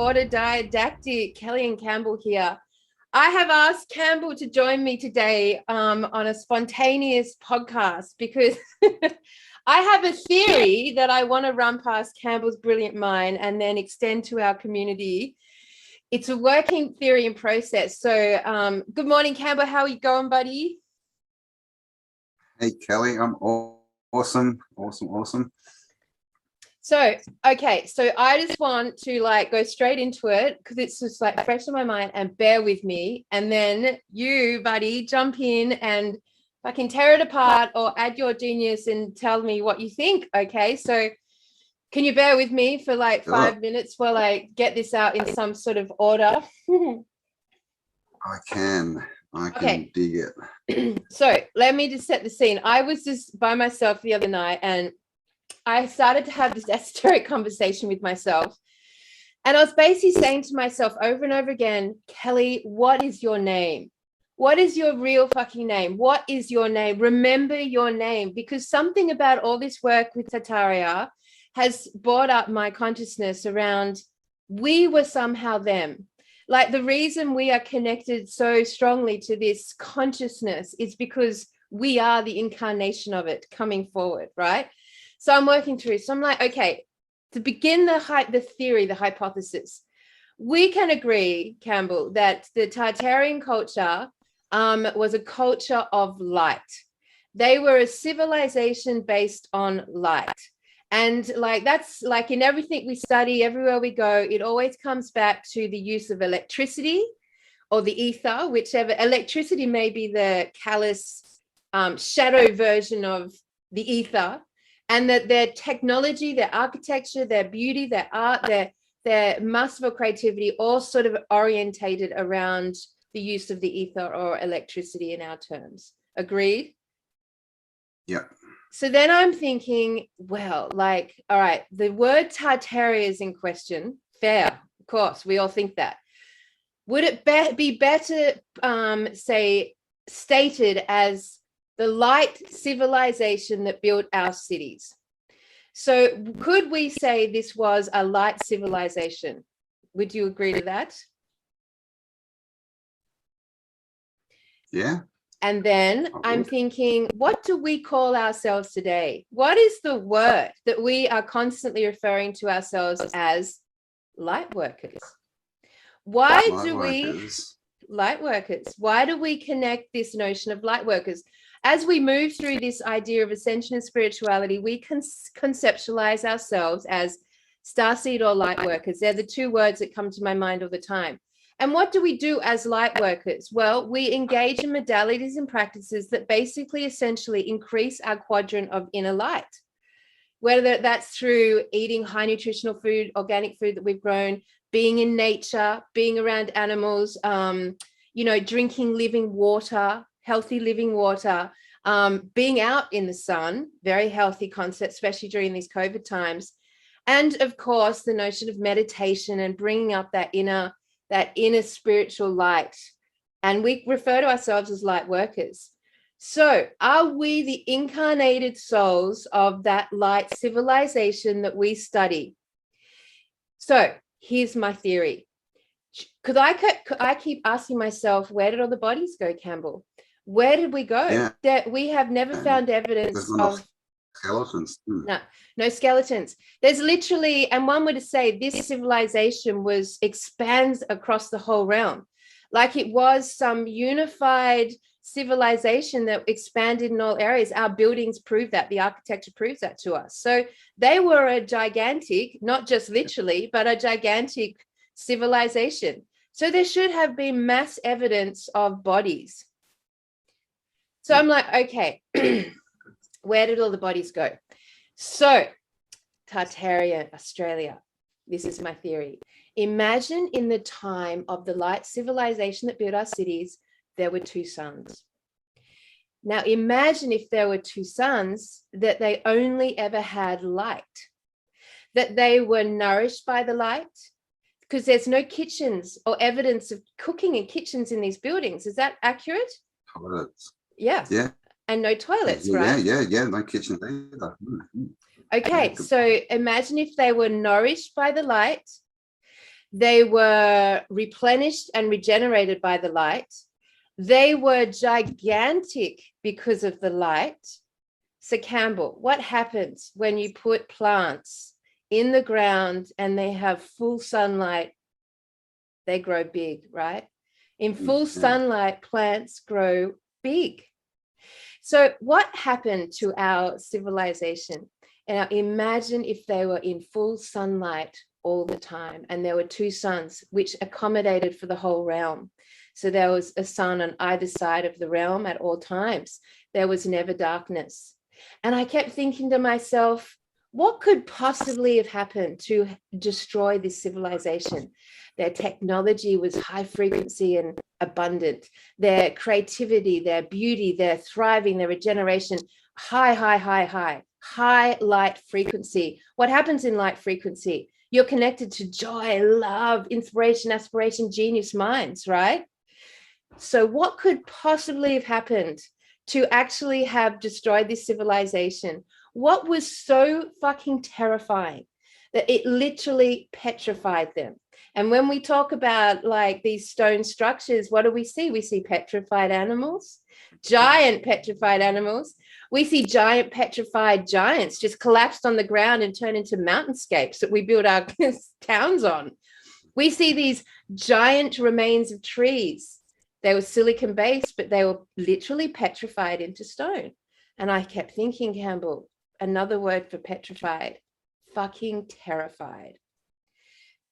autodidactic Kelly and Cambell here. I have asked Cambell to join me today on a spontaneous podcast because I have a theory that I want to run past Cambell's brilliant mind and then extend to our community. It's a working theory and process. So good morning, Cambell. How are you going, buddy? Hey, Kelly. I'm awesome. So, okay. So I just want to go straight into it because it's just fresh in my mind, and bear with me. And then you, buddy, jump in and fucking tear it apart or add your genius and tell me what you think. Okay. So can you bear with me for 5 minutes while I get this out in some sort of order? I can dig it. So let me just set the scene. I was just by myself the other night and I started to have this esoteric conversation with myself. And I was basically saying to myself over and over again, Kelly, what is your name? What is your real fucking name? What is your name? Remember your name, because something about all this work with Tartaria has brought up my consciousness around we were somehow them. The reason we are connected so strongly to this consciousness is because we are the incarnation of it coming forward, right? So I'm working through. So I'm okay, to begin the theory, the hypothesis, we can agree, Cambell, that the Tartarian culture was a culture of light. They were a civilization based on light. And that's in everything we study, everywhere we go, it always comes back to the use of electricity or the ether, whichever. Electricity may be the callous shadow version of the ether, and that their technology, their architecture, their beauty, their art, their masterful creativity, all sort of orientated around the use of the ether or electricity in our terms. Agreed? Yeah. So then I'm thinking, well, all right, the word Tartaria is in question. Fair, of course, we all think that. Would it be better, say, stated as the light civilization that built our cities? So could we say this was a light civilization? Would you agree to that? Yeah. And then I'm thinking, what do we call ourselves today? What is the word that we are constantly referring to ourselves as? Light workers. Why do we connect this notion of light workers? As we move through this idea of ascension and spirituality, we can conceptualize ourselves as starseed or light workers. They're the two words that come to my mind all the time. And what do we do as light workers? Well, we engage in modalities and practices that basically essentially increase our quadrant of inner light, whether that's through eating high nutritional food, organic food that we've grown, being in nature, being around animals, drinking living water, healthy living water, being out in the sun, very healthy concept, especially during these COVID times. And of course, the notion of meditation and bringing up that inner spiritual light. And we refer to ourselves as light workers. So are we the incarnated souls of that light civilization that we study? So here's my theory. I keep asking myself, where did all the bodies go, Cambell? Where did we go? Yeah. That we have never found evidence of skeletons. No skeletons. There's literally, and one would say this civilization expands across the whole realm. It was some unified civilization that expanded in all areas. Our buildings prove that, the architecture proves that to us. So they were a gigantic, not just literally, but a gigantic civilization. So there should have been mass evidence of bodies. So I'm okay, where did all the bodies go? So Tartaria Australia, this is my theory. Imagine in the time of the light civilization that built our cities, there were two suns. Now imagine if there were two suns, that they only ever had light, that they were nourished by the light, because there's no kitchens or evidence of cooking in kitchens in these buildings. Is that accurate? Toilets. Yeah. Yeah. And no toilets, right? Yeah. No kitchens either. Okay, so imagine if they were nourished by the light, They were replenished and regenerated by the light. They were gigantic because of the light. So Cambell, what happens when you put plants in the ground and they have full sunlight? They grow big, right? In full sunlight, plants grow big. So what happened to our civilization? Now imagine if they were in full sunlight all the time, and there were two suns which accommodated for the whole realm. So there was a sun on either side of the realm at all times. There was never darkness. And I kept thinking to myself, what could possibly have happened to destroy this civilization? Their technology was high frequency and abundant. Their creativity, their beauty, their thriving, their regeneration, high light frequency. What happens in light frequency? You're connected to joy, love, inspiration, aspiration, genius minds, right? So what could possibly have happened to actually have destroyed this civilization? What was so fucking terrifying that it literally petrified them? And when we talk about like these stone structures, what do we see? We see petrified animals, giant petrified animals. We see giant petrified giants just collapsed on the ground and turn into mountainscapes that we build our towns on. We see these giant remains of trees. They were silicon based, but they were literally petrified into stone. And I kept thinking, Cambell, another word for petrified, fucking terrified.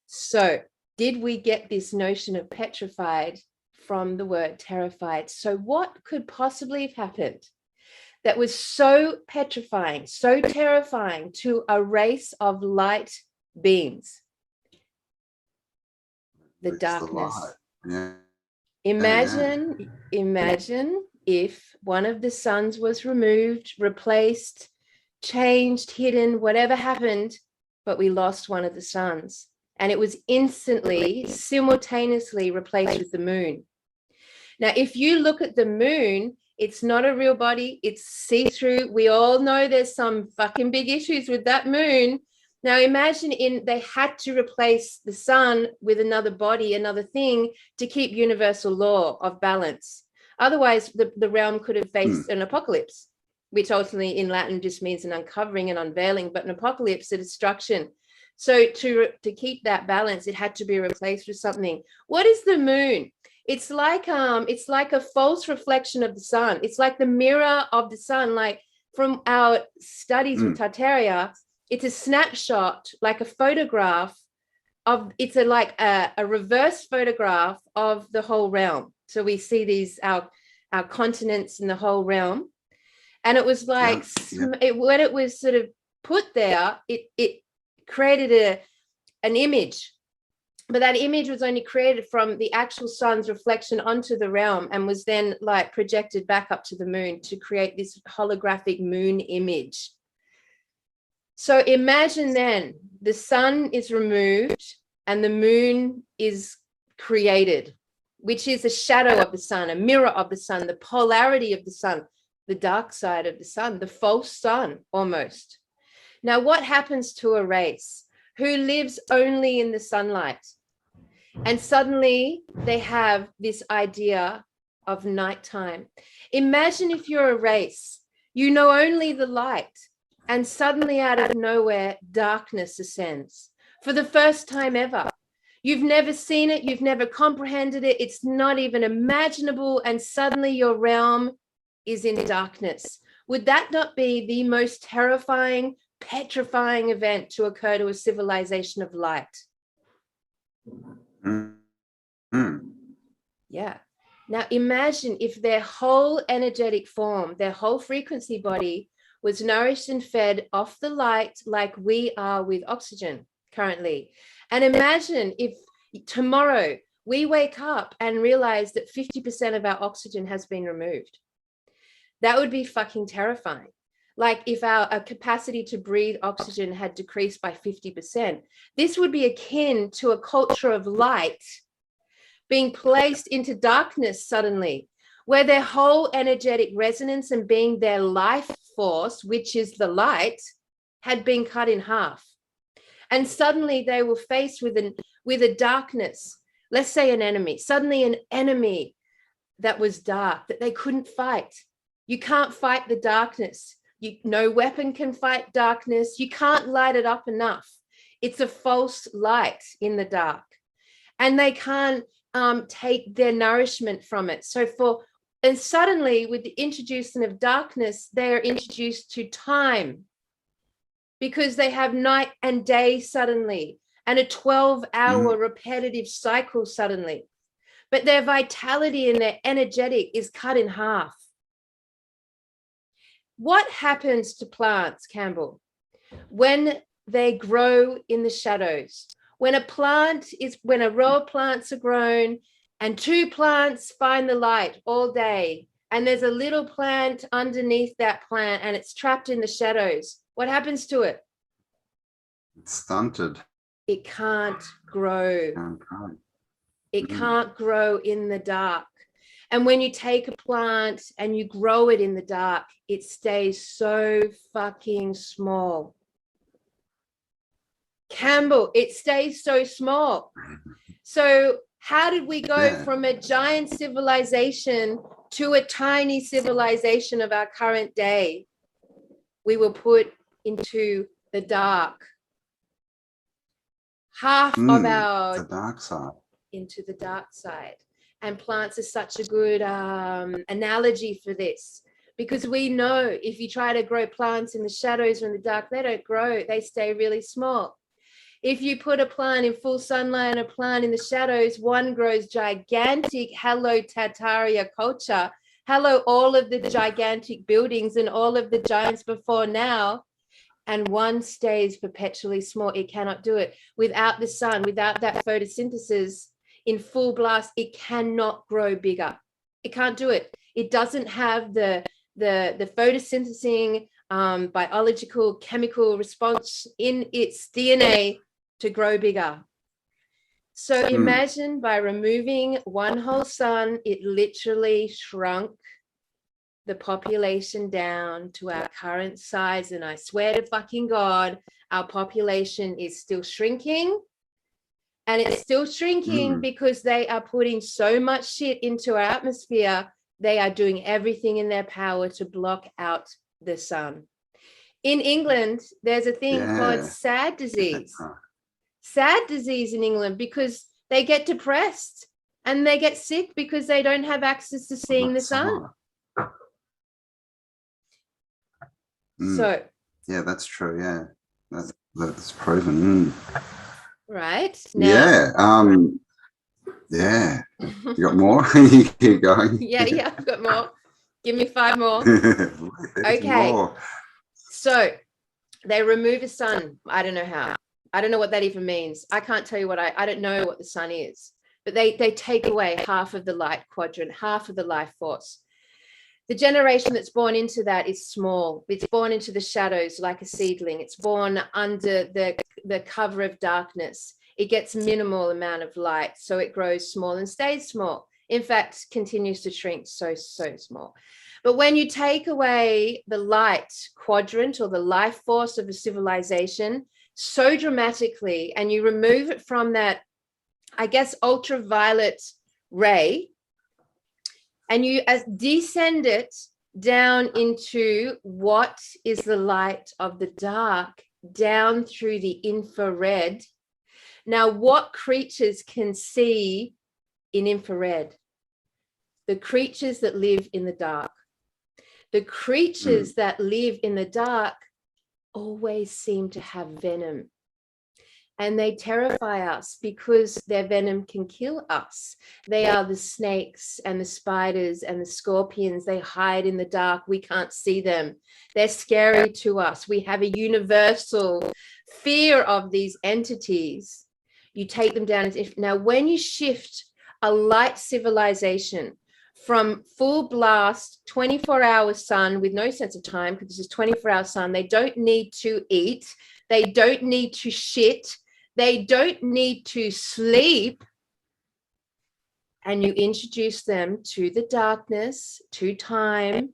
So did we get this notion of petrified from the word terrified? So what could possibly have happened that was so petrifying, so terrifying to a race of light beings? The darkness. Imagine if one of the suns was removed, replaced, changed, hidden, whatever happened, but we lost one of the suns. And it was instantly, simultaneously replaced with the moon. Now, if you look at the moon, it's not a real body. It's see-through. We all know there's some fucking big issues with that moon. Now, imagine they had to replace the sun with another body, another thing to keep universal law of balance. Otherwise, the realm could have faced an apocalypse, which ultimately in Latin just means an uncovering and unveiling, but an apocalypse, a destruction. So to keep that balance, it had to be replaced with something. What is the moon? It's like a false reflection of the sun. It's like the mirror of the sun. Like from our studies with Tartaria, it's a snapshot, like a photograph of. It's like a reverse photograph of the whole realm. So we see these our continents in the whole realm, and it was like when it was sort of put there, it created an image, but that image was only created from the actual sun's reflection onto the realm and was then like projected back up to the moon to create this holographic moon image. So imagine then the sun is removed and the moon is created, which is a shadow of the sun, a mirror of the sun, the polarity of the sun, the dark side of the sun, the false sun almost. Now, what happens to a race who lives only in the sunlight? And suddenly they have this idea of nighttime. Imagine if you're a race, you know only the light, and suddenly out of nowhere, darkness ascends for the first time ever. You've never seen it. You've never comprehended it. It's not even imaginable. And suddenly your realm is in darkness. Would that not be the most terrifying, petrifying event to occur to a civilization of light? Yeah. Now imagine if their whole energetic form, their whole frequency body was nourished and fed off the light like we are with oxygen currently. And imagine if tomorrow we wake up and realize that 50% of our oxygen has been removed. That would be fucking terrifying. Like if our capacity to breathe oxygen had decreased by 50%, this would be akin to a culture of light being placed into darkness suddenly, where their whole energetic resonance and being their life force, which is the light, had been cut in half. And suddenly they were faced with a darkness, let's say an enemy, suddenly an enemy that was dark, that they couldn't fight. You can't fight the darkness. No weapon can fight darkness. You can't light it up enough. It's a false light in the dark. And they can't take their nourishment from it. And suddenly with the introduction of darkness, they are introduced to time, because they have night and day suddenly, and a 12-hour repetitive cycle suddenly. But their vitality and their energetic is cut in half. What happens to plants, Cambell, when they grow in the shadows? When a row of plants are grown and two plants find the light all day, and there's a little plant underneath that plant and it's trapped in the shadows, what happens to it? It's stunted. It can't grow. It can't grow in the dark. And when you take a plant and you grow it in the dark, it stays so fucking small. Cambell, it stays so small. So how did we go from a giant civilization to a tiny civilization of our current day? We were put into the dark. Half of the dark side. Into the dark side. And plants are such a good analogy for this, because we know if you try to grow plants in the shadows or in the dark, they don't grow, they stay really small. If you put a plant in full sunlight and a plant in the shadows, one grows gigantic. Hello, Tartaria culture. Hello, all of the gigantic buildings and all of the giants before now. And one stays perpetually small. It cannot do it. Without the sun, without that photosynthesis in full blast, it cannot grow bigger. It can't do it. It doesn't have the photosynthesizing biological chemical response in its DNA to grow bigger. So imagine by removing one whole sun, it literally shrunk the population down to our current size. And I swear to fucking God, our population is still shrinking. And it's still shrinking because they are putting so much shit into our atmosphere. They are doing everything in their power to block out the sun. In England, there's a thing called sad disease. Sad disease in England, because they get depressed and they get sick because they don't have access to seeing the sun. So yeah, that's true. Yeah, that's proven. Right now, yeah. You got more? You keep going. yeah, I've got more. Give me 5 more. Okay. More. So they remove a sun. I don't know how. I don't know what that even means. I can't tell you what I don't know what the sun is, but they take away half of the light quadrant, half of the life force. The generation that's born into that is small. It's born into the shadows like a seedling. It's born under the cover of darkness. It gets minimal amount of light, so it grows small and stays small. In fact, continues to shrink so small. But when you take away the light quadrant or the life force of a civilization so dramatically, and you remove it from that, I guess, ultraviolet ray, and you descend it down into what is the light of the dark, down through the infrared. Now, what creatures can see in infrared? The creatures that live in the dark. The creatures that live in the dark always seem to have venom. And they terrify us because their venom can kill us. They are the snakes and the spiders and the scorpions. They hide in the dark. We can't see them. They're scary to us. We have a universal fear of these entities. You take them down. Now, when you shift a light civilization from full blast, 24-hour sun with no sense of time, because this is 24-hour sun, they don't need to eat. They don't need to shit. They don't need to sleep. And you introduce them to the darkness, to time,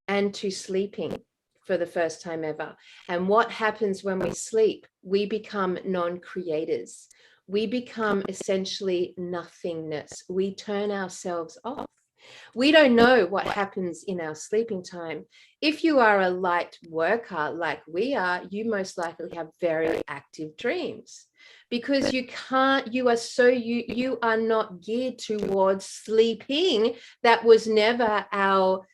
and to sleeping for the first time ever. And what happens when we sleep? We become non-creators. We become essentially nothingness. We turn ourselves off. We don't know what happens in our sleeping time. If you are a light worker like we are, you most likely have very active dreams, because you are not geared towards sleeping. That was never our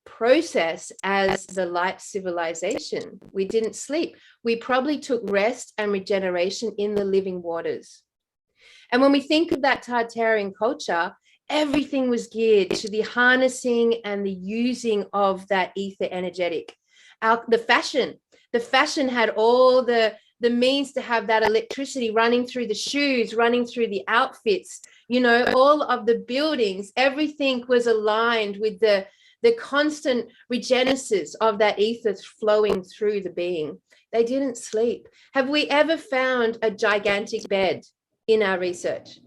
process as the light civilization. We didn't sleep. We probably took rest and regeneration in the living waters. And when we think of that Tartarian culture, everything was geared to the harnessing and the using of that ether energetic. The fashion had all the means to have that electricity running through the shoes, running through the outfits, all of the buildings. Everything was aligned with the constant regenesis of that ether flowing through the being. They didn't sleep. Have we ever found a gigantic bed in our research?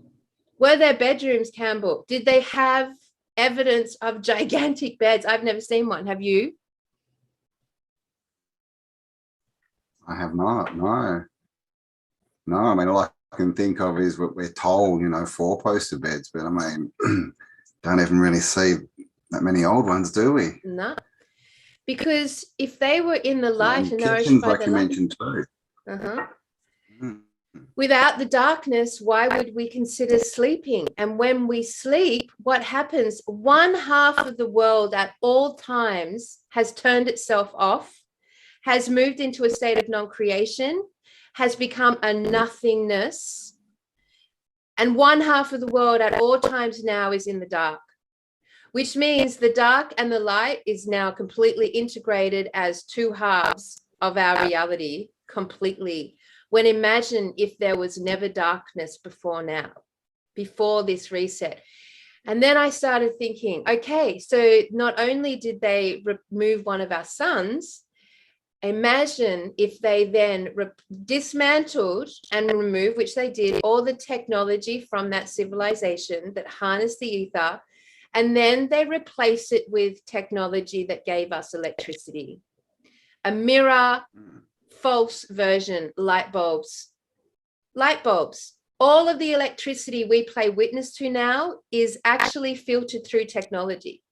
Were there bedrooms, Cambell? Did they have evidence of gigantic beds? I've never seen one. Have you? I have not, no. No, I mean, all I can think of is what we're told, 4-poster beds, but I mean, don't even really see that many old ones, do we? No, because if they were in the light and nourished kitchens, by like the you light, mentioned too. Without the darkness, why would we consider sleeping? And when we sleep, what happens? One half of the world at all times has turned itself off, has moved into a state of non-creation, has become a nothingness. And one half of the world at all times now is in the dark, which means the dark and the light is now completely integrated as two halves of our reality completely. When imagine if there was never darkness before now, before this reset. And then I started thinking, okay, so not only did they remove one of our suns, imagine if they then dismantled and removed, which they did, all the technology from that civilization that harnessed the ether, and then they replace it with technology that gave us electricity. A mirror, false version, light bulbs. All of the electricity we play witness to now is actually filtered through technology.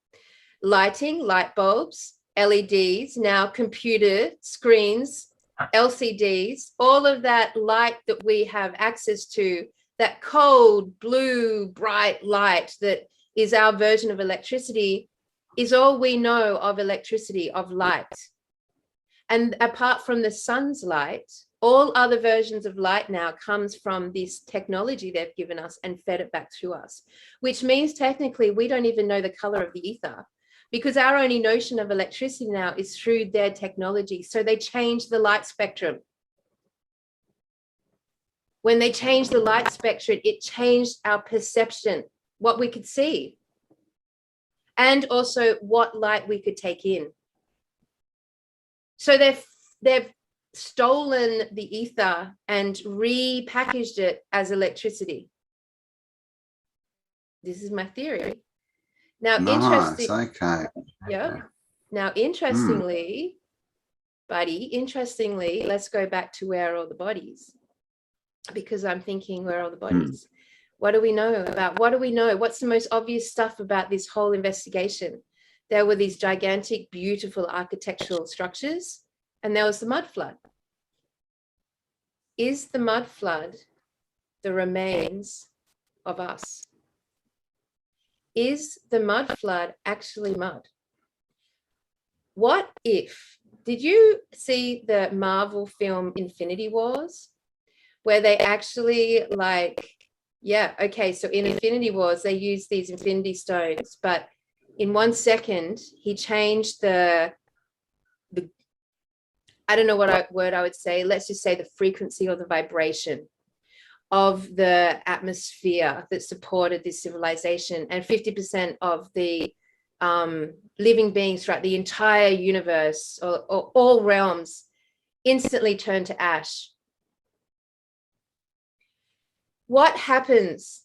Lighting, light bulbs, LEDs, now computer screens, LCDs, all of that light that we have access to, that cold, blue, bright light that is our version of electricity, is all we know of electricity, of light. And apart from the sun's light, all other versions of light now comes from this technology they've given us and fed it back to us, which means technically we don't even know the color of the ether, because our only notion of electricity now is through their technology. So they changed the light spectrum. When they changed the light spectrum, it changed our perception, what we could see, and also what light we could take in. So they've stolen the ether and repackaged it as electricity. This is my theory. Now, Nice, okay. Yeah. Now, interestingly, let's go back to where are all the bodies? Because I'm thinking, where are all the bodies? What do we know about? What do we know? What's the most obvious stuff about this whole investigation? There were these gigantic, beautiful architectural structures, and there was the mud flood. Is the mud flood the remains of us? Is the mud flood actually mud? What if, did you see the Marvel film Infinity Wars, where they actually so in Infinity Wars, they use these Infinity Stones, but in 1 second, he changed the I don't know what word I would say, let's just say the frequency or the vibration of the atmosphere that supported this civilization, and 50% of the living beings throughout the entire universe or all realms instantly turned to ash. What happens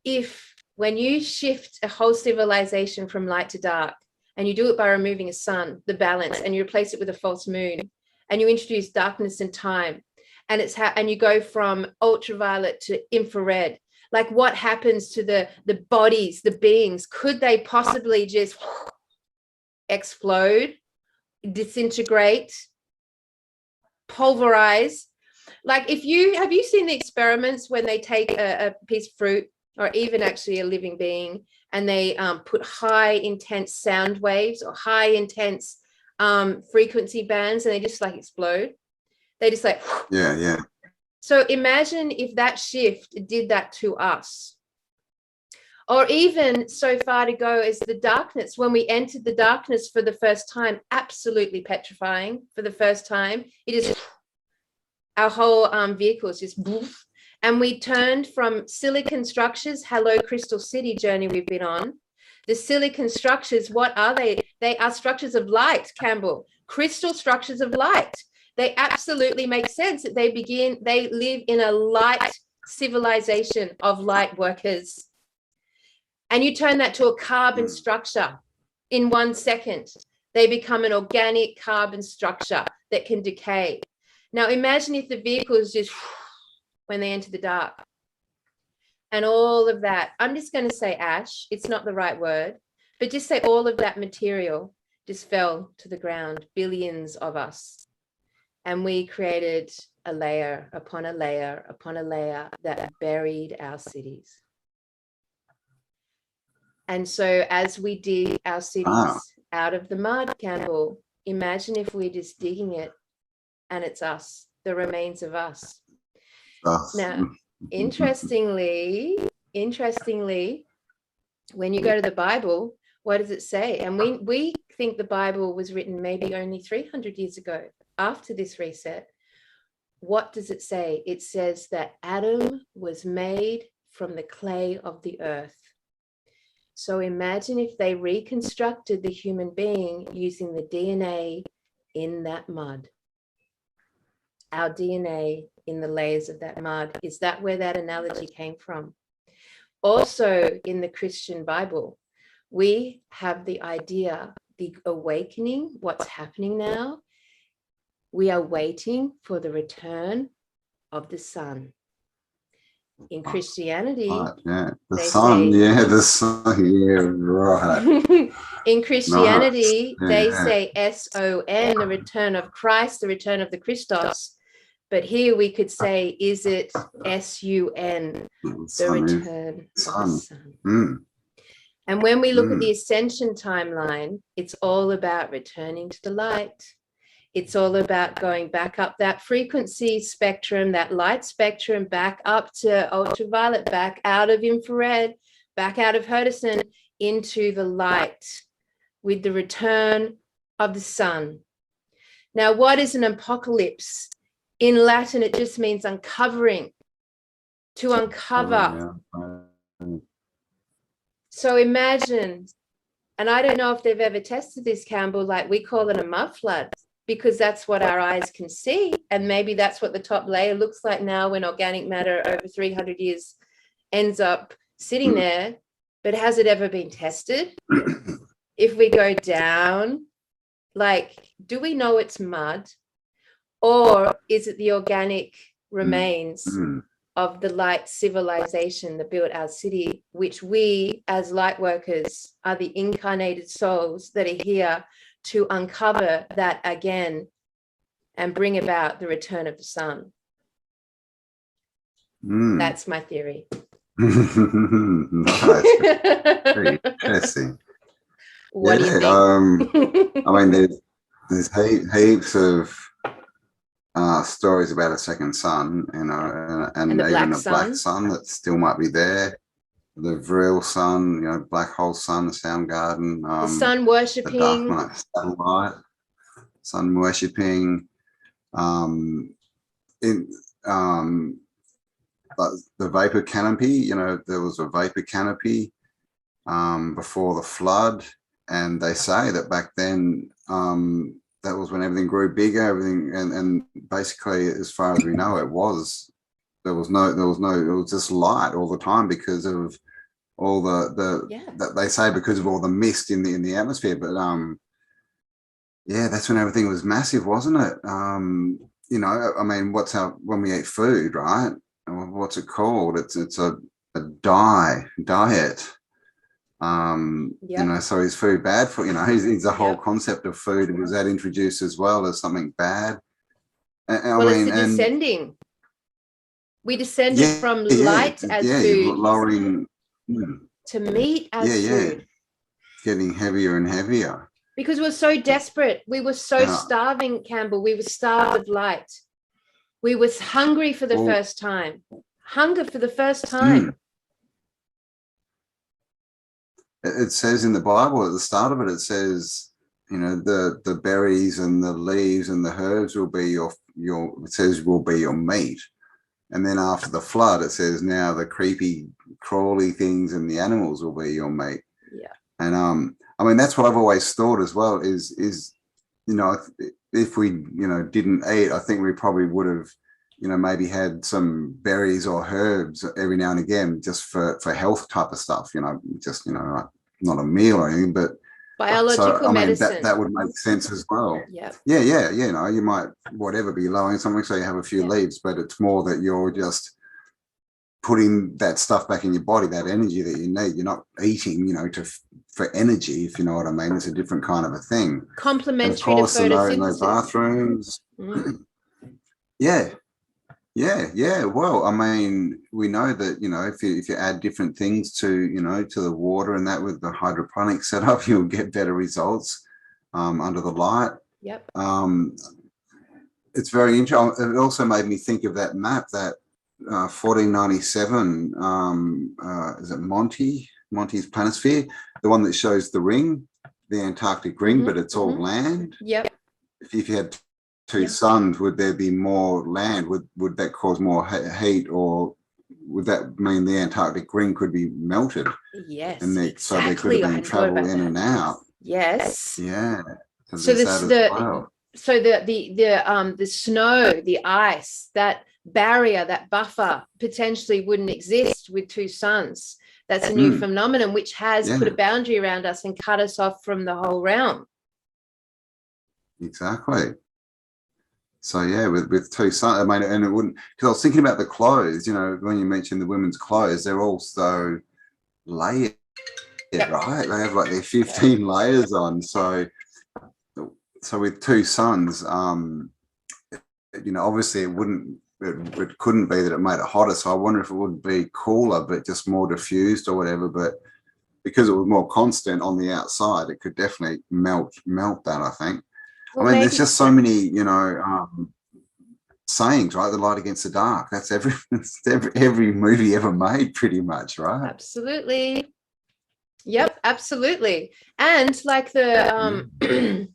if, when you shift a whole civilization from light to dark, and you do it by removing a sun, the balance, and you replace it with a false moon, and you introduce darkness and time, and and you go from ultraviolet to infrared. Like, what happens to the bodies, the beings? Could they possibly just explode, disintegrate, pulverize? Like, have you seen the experiments when they take a piece of fruit, or even actually a living being, and they put high intense sound waves or high intense frequency bands, and they just like explode? They just like, yeah. So imagine if that shift did that to us. Or even so far to go as the darkness. When we entered the darkness for the first time, absolutely petrifying for the first time, it is, our whole vehicles just boof, and we turned from silicon structures, hello Crystal City journey we've been on. The silicon structures, what are they? They are structures of light, Campbell, crystal structures of light. They absolutely make sense that they live in a light civilization of light workers. And you turn that to a carbon structure in 1 second. They become an organic carbon structure that can decay. Now imagine if the vehicles just, when they enter the dark, and all of that, I'm just going to say ash, it's not the right word, but just say all of that material just fell to the ground, billions of us. And we created a layer upon a layer upon a layer that buried our cities. And so as we dig our cities out of the mud, Campbell, imagine if we're just digging it and it's us, the remains of us. Now, interestingly, when you go to the Bible, what does it say? And we think the Bible was written maybe only 300 years ago, after this reset. What does it say? It says that Adam was made from the clay of the earth. So imagine if they reconstructed the human being using the DNA in that mud. Our DNA in the layers of that mud. Is that where that analogy came from? Also in the Christian Bible, we have the idea, the awakening, what's happening now. We are waiting for the return of the sun. In Christianity, the sun, right. In Christianity, they say S-O-N, the return of Christ, the return of the Christos. But here we could say, is it S-U-N, the return of the sun? And when we look at the ascension timeline, it's all about returning to the light. It's all about going back up that frequency spectrum, that light spectrum, back up to ultraviolet, back out of infrared, back out of Hertzian, into the light with the return of the sun. Now, what is an apocalypse? In Latin, it just means uncovering, to uncover. So imagine, and I don't know if they've ever tested this, Campbell, like we call it a mud flood, because that's what our eyes can see. And maybe that's what the top layer looks like now when organic matter over 300 years ends up sitting there. But has it ever been tested? If we go down, like, do we know it's mud? Or is it the organic remains of the light civilization that built our city, which we as light workers are the incarnated souls that are here to uncover that again and bring about the return of the sun? That's my theory. Nice. Very interesting. What do you think? I mean, there's heaps of stories about a second sun, you know, and even a black sun that still might be there. The real sun, you know, black hole sun, the Soundgarden, the sun worshipping, the dark night satellite, sun worshipping, the vapor canopy. You know, there was a vapor canopy before the flood, and they say that back then that was when everything grew bigger, and basically, as far as we know, it was just light all the time because of all the that they say because of all the mist in the atmosphere. But yeah, that's when everything was massive, wasn't it? You know, I mean, when we eat food, right? What's it called? It's a diet. You know, so is food bad for, you know, is the whole concept of food, was that introduced as well as something bad? Well, it's the descending. We descended from light as food lowering to meat as food. Getting heavier and heavier. Because we're so desperate. We were so starving, Campbell. We were starved of light. We were hungry for the first time. Hunger for the first time. It says in the Bible at the start of it, it says, you know, the berries and the leaves and the herbs will be it says will be your meat. And then after the flood, it says now the creepy, crawly things and the animals will be your meat. Yeah. And I mean, that's what I've always thought as well is, you know, if we, you know, didn't eat, I think we probably would have, you know, maybe had some berries or herbs every now and again, just for health type of stuff, you know, just, you know, not a meal or anything, but biological medicine. That would make sense as well. Yeah. Yeah. You know, you might, whatever, be lowering something, so you have a few leaves, but it's more that you're just putting that stuff back in your body, that energy that you need. You're not eating, you know, for energy, if you know what I mean. It's a different kind of a thing. Complementary to photosynthesis. No bathrooms. Yeah. Well, I mean, we know that, you know, if you add different things to, you know, to the water and that with the hydroponic setup, you'll get better results under the light. Yep. It's very interesting. It also made me think of that map, that 1497, is it Monty's Planisphere, the one that shows the ring, the Antarctic ring, but it's all land. Yep. If you had two suns, would there be more land? Would that cause more heat, or would that mean the Antarctic ring could be melted? Yes, and exactly. So there could have been travel in and out. Yes. Yeah. So the snow, the ice, that barrier, that buffer potentially wouldn't exist with two suns. That's a new phenomenon which has put a boundary around us and cut us off from the whole realm. Exactly. So yeah, with two suns, I mean, and it wouldn't, because I was thinking about the clothes, you know, when you mentioned the women's clothes, they're all so layered, right? They have like their 15 layers on. So with two suns, you know, obviously it couldn't be that it made it hotter. So I wonder if it would be cooler, but just more diffused or whatever. But because it was more constant on the outside, it could definitely melt that, I think. Well, I mean, there's just so many, you know, sayings, right? The light against the dark. That's every movie ever made, pretty much, right? Absolutely. Yep, absolutely. And like the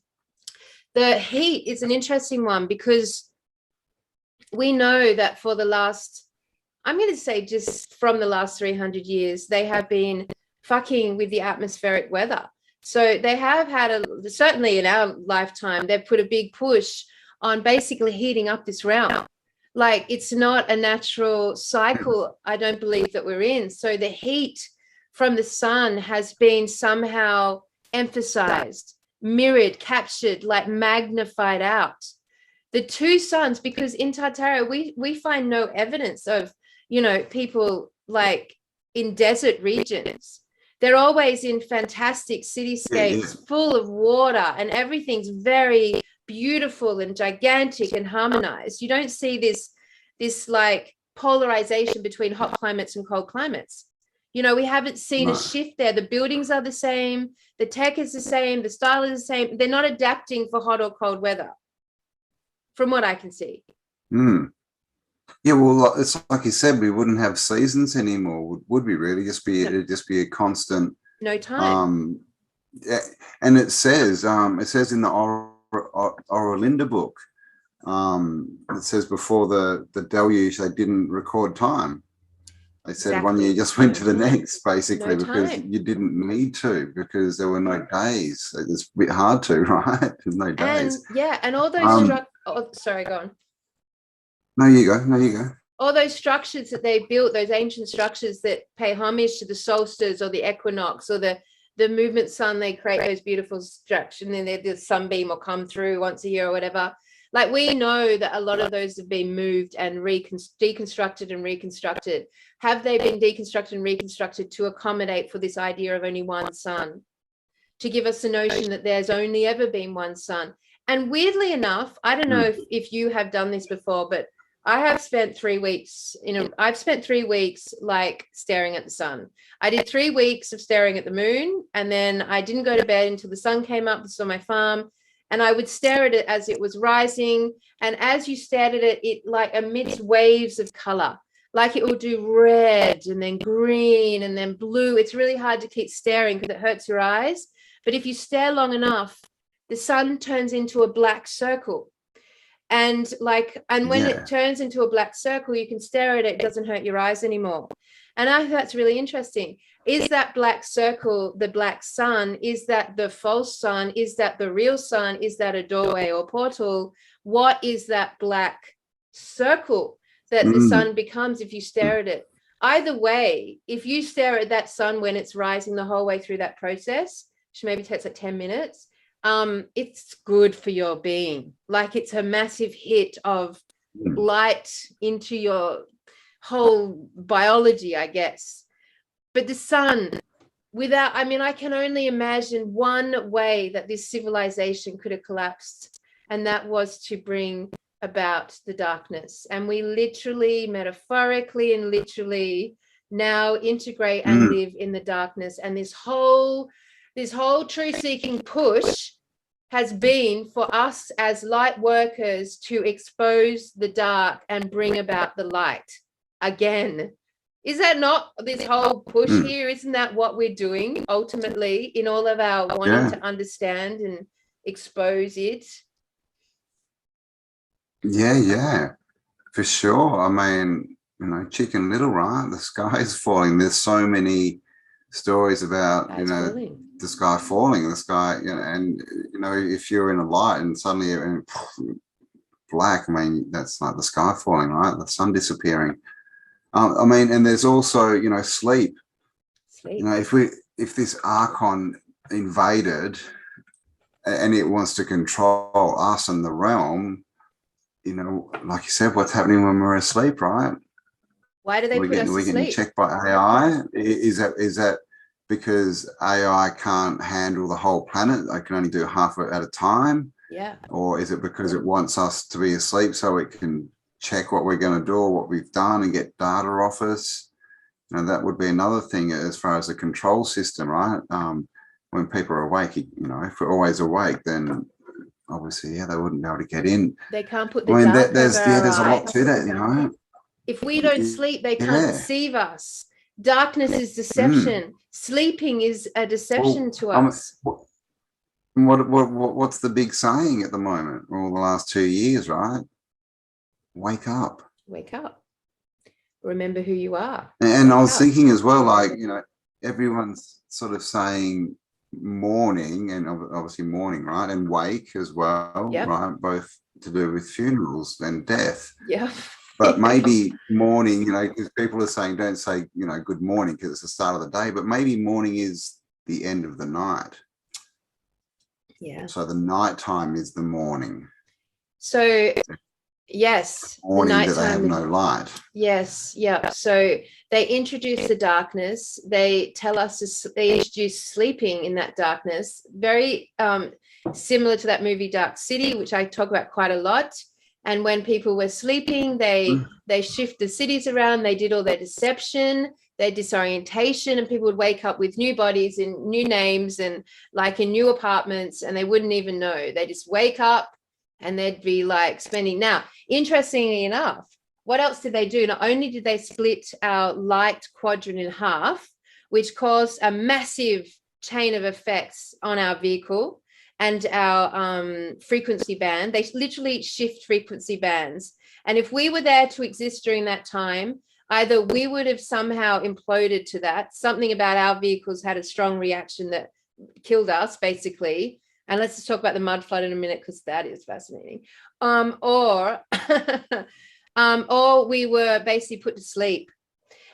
the heat is an interesting one, because we know that for the last, I'm going to say just from the last 300 years, they have been fucking with the atmospheric weather. So they have had certainly in our lifetime, they've put a big push on basically heating up this realm. Like, it's not a natural cycle, I don't believe, that we're in. So the heat from the sun has been somehow emphasized, mirrored, captured, like magnified out. The two suns, because in Tartaria, we find no evidence of, you know, people like in desert regions. They're always in fantastic cityscapes full of water, and everything's very beautiful and gigantic and harmonized. You don't see this like polarization between hot climates and cold climates. You know, we haven't seen a shift there. The buildings are the same. The tech is the same. The style is the same. They're not adapting for hot or cold weather, from what I can see. Yeah, well, it's like you said, we wouldn't have seasons anymore, would we? Really, it'd just be a constant. No time. Yeah, and it says in the Aurolinda book, it says before the deluge they didn't record time. They said one year just went to the next, basically, because you didn't need to, because there were no days. It's a bit hard to, right? There's no days. And all those sorry, go on. No, you go. all those structures that they built, those ancient structures that pay homage to the solstice or the equinox or the movement sun, they create those beautiful structures, and then the sunbeam will come through once a year or whatever. Like, we know that a lot of those have been moved and deconstructed and reconstructed. Have they been deconstructed and reconstructed to accommodate for this idea of only one sun, to give us the notion that there's only ever been one sun? And weirdly enough, I don't know if you have done this before, but I have spent 3 weeks, I've spent 3 weeks like staring at the sun. I did 3 weeks of staring at the moon, and then I didn't go to bed until the sun came up. This was on my farm. And I would stare at it as it was rising. And as you stared at it, it like emits waves of color. Like, it will do red and then green and then blue. It's really hard to keep staring because it hurts your eyes. But if you stare long enough, the sun turns into a black circle. And when it turns into a black circle, you can stare at it. It doesn't hurt your eyes anymore. And I think that's really interesting. Is that black circle the black sun? Is that the false sun? Is that the real sun? Is that a doorway or portal? What is that black circle that the sun becomes if you stare at it? Either way, if you stare at that sun when it's rising the whole way through that process, which maybe takes like 10 minutes, it's good for your being. Like, it's a massive hit of light into your whole biology, I guess. But the sun, I can only imagine one way that this civilization could have collapsed, and that was to bring about the darkness. And we literally, metaphorically and literally now integrate and live in the darkness. And this whole truth-seeking push has been for us as light workers to expose the dark and bring about the light again. Is that not this whole push here? Isn't that what we're doing ultimately in all of our wanting to understand and expose it? Yeah, for sure. I mean, Chicken Little, right? The sky is falling. There's so many stories about, the sky falling, and if you're in a light and suddenly you're in black, I mean, that's like the sky falling, right? The sun disappearing. And there's also, sleep. If this Archon invaded and it wants to control us and the realm, like you said, what's happening when we're asleep, right? Why do they put us to sleep? We're getting checked by AI. Is that because AI can't handle the whole planet? They can only do half of it at a time? Yeah. Or is it because it wants us to be asleep so it can check what we're going to do or what we've done and get data off us? That would be another thing as far as the control system, right? When people are awake, if we're always awake, then obviously, they wouldn't be able to get in. They can't put the dark there's over our a lot eyes. to that, If we don't sleep, they can't deceive us. Darkness is deception. Sleeping is a deception to us. What's the big saying at the moment? Well, the last 2 years, right? Wake up. Wake up. Remember who you are. And I was thinking as well, like, everyone's sort of saying mourning, and obviously mourning, right? And wake as well, right? Both to do with funerals and death. Yeah. But maybe morning, because people are saying don't say, good morning because it's the start of the day, but maybe morning is the end of the night. Yeah. So the nighttime is the morning. So yes, morning that they have no light. Yes, yeah. So they introduce the darkness. They tell us they introduce sleeping in that darkness. Very similar to that movie Dark City, which I talk about quite a lot. And when people were sleeping, they shift the cities around. They did all their deception, their disorientation, and people would wake up with new bodies and new names and like in new apartments, and they wouldn't even know. They just wake up and they'd be like spending. Now, interestingly enough, what else did they do? Not only did they split our light quadrant in half, which caused a massive chain of effects on our vehicle and our frequency band. They literally shift frequency bands. And if we were there to exist during that time, either we would have somehow imploded to that. Something about our vehicles had a strong reaction that killed us, basically. And let's just talk about the mud flood in a minute, because that is fascinating. Or or we were basically put to sleep.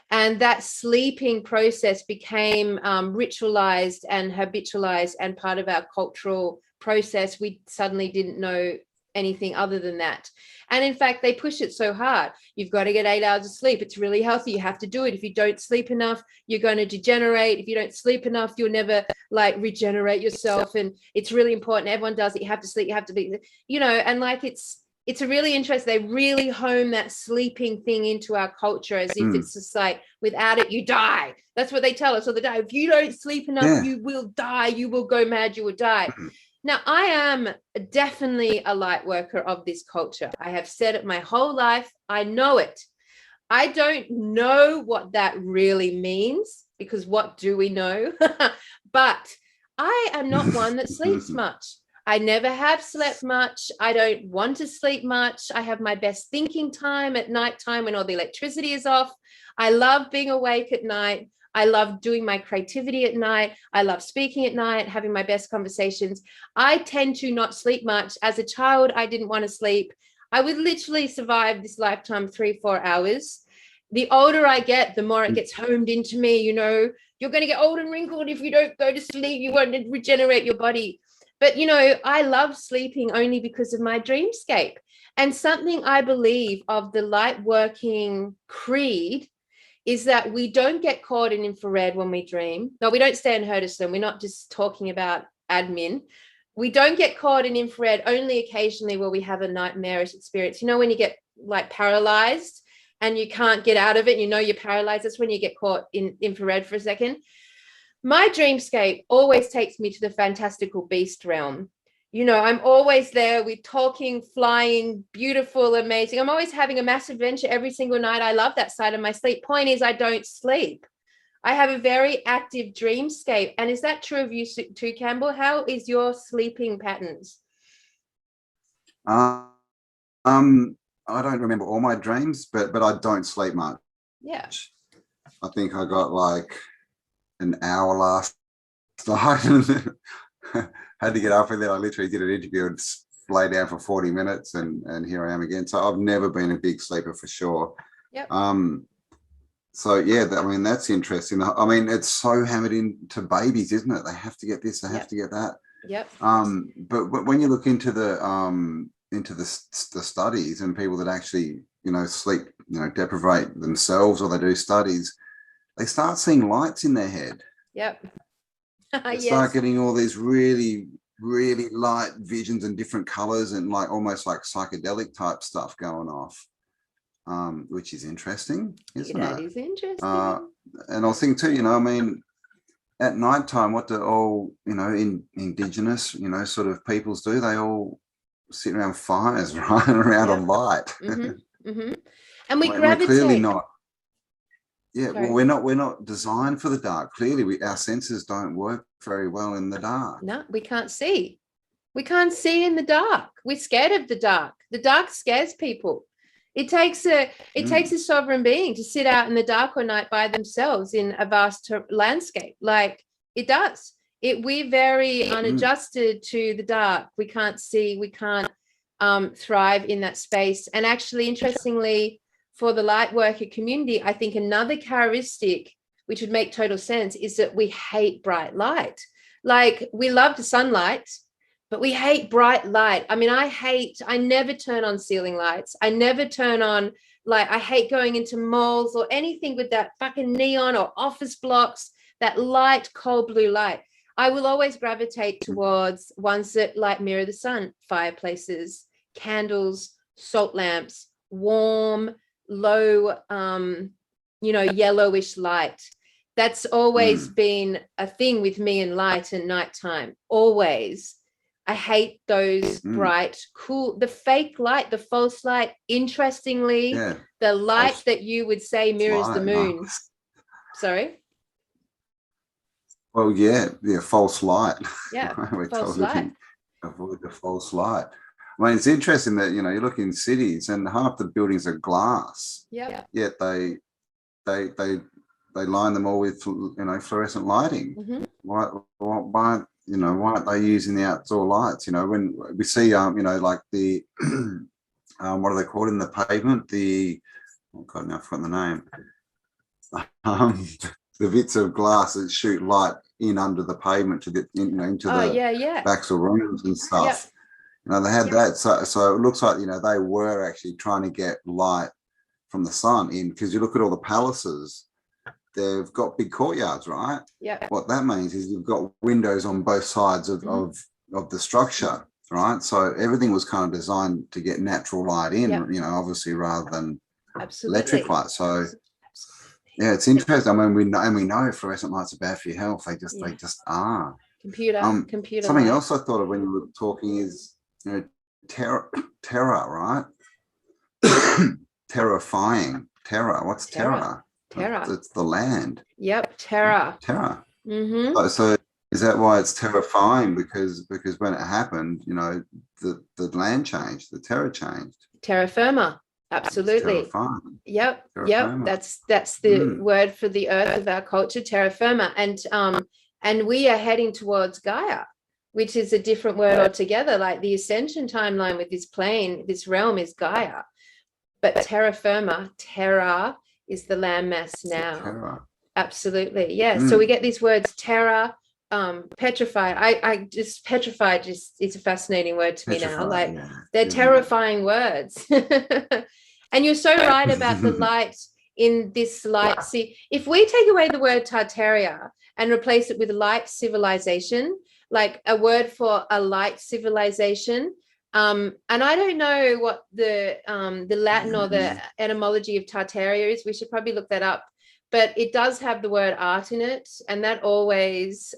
And that sleeping process became ritualized and habitualized and part of our cultural process. We suddenly didn't know anything other than that. And in fact, they push it so hard. You've got to get 8 hours of sleep. It's really healthy. You have to do it. If you don't sleep enough, you're going to degenerate. If you don't sleep enough, you'll never like regenerate yourself. And it's really important. Everyone does it. You have to sleep. You have to be, you know, and like it's a really interesting, they really hone that sleeping thing into our culture as if it's just like, without it, you die. That's what they tell us all the time. If you don't sleep enough, you will die. You will go mad. You will die. Now, I am definitely a light worker of this culture. I have said it my whole life. I know it. I don't know what that really means, because what do we know? But I am not one that sleeps much. I never have slept much. I don't want to sleep much. I have my best thinking time at nighttime when all the electricity is off. I love being awake at night. I love doing my creativity at night. I love speaking at night, having my best conversations. I tend to not sleep much. As a child, I didn't want to sleep. I would literally survive this lifetime 3-4 hours. The older I get, the more it gets honed into me. You know, you're going to get old and wrinkled if you don't go to sleep. You won't regenerate your body. But, you know, I love sleeping only because of my dreamscape. And something I believe of the light working creed is that we don't get caught in infrared when we dream. No, we don't stay in Hurdiston. We're not just talking about admin. We don't get caught in infrared only occasionally where we have a nightmarish experience. You know, when you get like paralyzed and you can't get out of it, you know you're paralyzed. That's when you get caught in infrared for a second. My dreamscape always takes me to the fantastical beast realm. You know, I'm always there. We're talking, flying, beautiful, amazing. I'm always having a massive adventure every single night. I love that side of my sleep. Point is, I don't sleep. I have a very active dreamscape. And is that true of you too, Cambell? How is your sleeping patterns? I don't remember all my dreams, but I don't sleep much. Yeah. I think I got like an hour last night. Had to get up, and then I literally did an interview and lay down for 40 minutes, and here I am again. So I've never been a big sleeper for sure. Yep. So yeah, I mean, that's interesting. I mean, it's so hammered into babies, isn't it? They have to get this, they have to get that. Yep. But when you look into the studies and people that actually, you know, sleep, you know, deprivate themselves, or they do studies, they start seeing lights in their head. Yep. They start getting all these really, really light visions and different colors and like almost like psychedelic type stuff going off, which is interesting, isn't it? That is interesting. And I was thinking too, you know, I mean, at nighttime, what do all, you know, indigenous, you know, sort of peoples do? They all sit around fires, right, around a light. Mm-hmm. Mm-hmm. And we We're gravitate. clearly not. Yeah, Sorry. well, we're not designed for the dark. Clearly, our senses don't work very well in the dark. No, we can't see. We can't see in the dark. We're scared of the dark. The dark scares people. It takes a sovereign being to sit out in the dark all night by themselves in a vast landscape. Like it does. We're very unadjusted to the dark. We can't see. We can't thrive in that space. And actually, interestingly, for the light worker community, I think another characteristic which would make total sense is that we hate bright light. Like we love the sunlight, but we hate bright light. I mean, I never turn on ceiling lights. I never turn on, like, I hate going into malls or anything with that fucking neon or office blocks, that light, cold blue light. I will always gravitate towards ones that like mirror the sun, fireplaces, candles, salt lamps, warm, low, yellowish light. That's always been a thing with me in light and nighttime, always. I hate those bright, cool, the fake light, the false light. Interestingly, the light false that you would say mirrors the moon. No. Sorry? Well, yeah, false light. Yeah, false light. Avoid the false light. I mean, it's interesting that, you look in cities and half the buildings are glass. Yeah. Yet they line them all with, fluorescent lighting. Mm-hmm. Why aren't they using the outdoor lights? When we see, like the what are they called in the pavement? Oh God, now I've forgotten the name. The bits of glass that shoot light in under the pavement to get into the backs of rooms and stuff. Yep. They had that. So it looks like, they were actually trying to get light from the sun in, because you look at all the palaces, they've got big courtyards, right? Yeah. What that means is you've got windows on both sides of the structure, right? So everything was kind of designed to get natural light in, obviously, rather than electric light. So yeah, it's interesting. I mean, we know fluorescent lights are bad for your health. They just are. Computer something light. else I thought of when you were talking is, terror, right? Terrifying. Terror. What's terror? Terror. It's the land. Yep, terror. Terror. Mm-hmm. So is that why it's terrifying? Because when it happened, the land changed, the terror changed. Terra firma. Absolutely. Yep. That's the word for the earth of our culture, terra firma. And we are heading towards Gaia, which is a different word altogether. Like the ascension timeline with this plane, this realm is Gaia. But terra firma, terra is the landmass now. Terror. Absolutely. Yeah. So we get these words, terror, petrified. I just petrified is a fascinating word to me now. Like they're terrifying words. And you're so right about the light in this light. See, if we take away the word Tartaria and replace it with light civilization, like a word for a light civilization, and I don't know what the Latin or the etymology of Tartaria is. We should probably look that up. But it does have the word art in it, and that always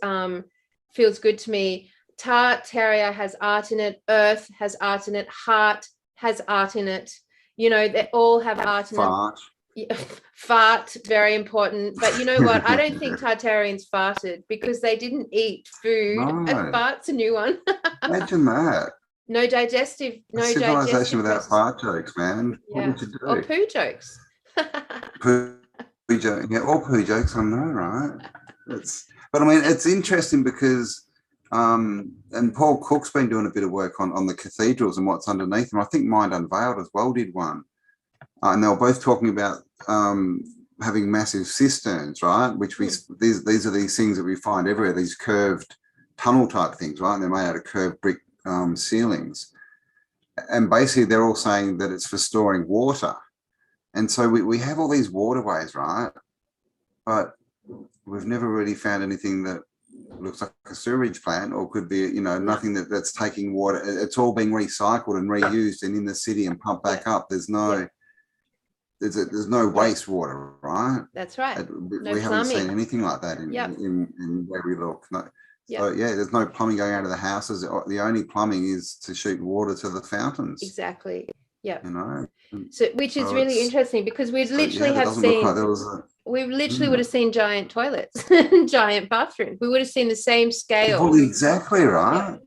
feels good to me. Tartaria has art in it. Earth has art in it. Heart has art in it. They all have art in it. Fart, very important. But you know what? I don't think Tartarians farted because they didn't eat food. No. And fart's a new one. Imagine that. No civilization without fart jokes, man. Yeah. What would you do? Or poo jokes. Poo jokes, all poo jokes, I know, right? But I mean, it's interesting because, and Paul Cook's been doing a bit of work on the cathedrals and what's underneath them. I think Mind Unveiled as well did one, and they were both talking about having massive cisterns, right? Which these are these things that we find everywhere. These curved tunnel type things, right? And they're made out of curved brick ceilings, and basically they're all saying that it's for storing water. And so we have all these waterways, right? But we've never really found anything that looks like a sewage plant, or could be, nothing that's taking water. It's all being recycled and reused and in the city and pumped back up. There's no wastewater, right? That's right. We haven't seen anything like that in where we look. No. So there's no plumbing going out of the houses. The only plumbing is to shoot water to the fountains. Exactly. Yeah. So, which is really interesting because we literally we literally would have seen giant toilets and giant bathrooms. We would have seen the same scale. Well, exactly right. Yeah.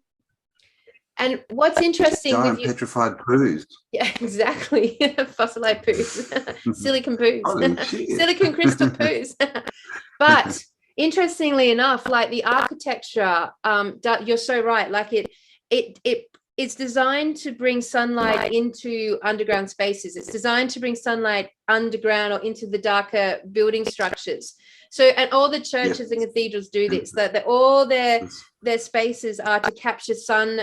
And what's interesting giant with petrified poos. Yeah, exactly. Fossilized poos, silicon poos, silicon crystal poos. But interestingly enough, like the architecture, you're so right. Like it's designed to bring sunlight into underground spaces. It's designed to bring sunlight underground or into the darker building structures. So, and all the churches and cathedrals do this, that all their spaces are to capture sun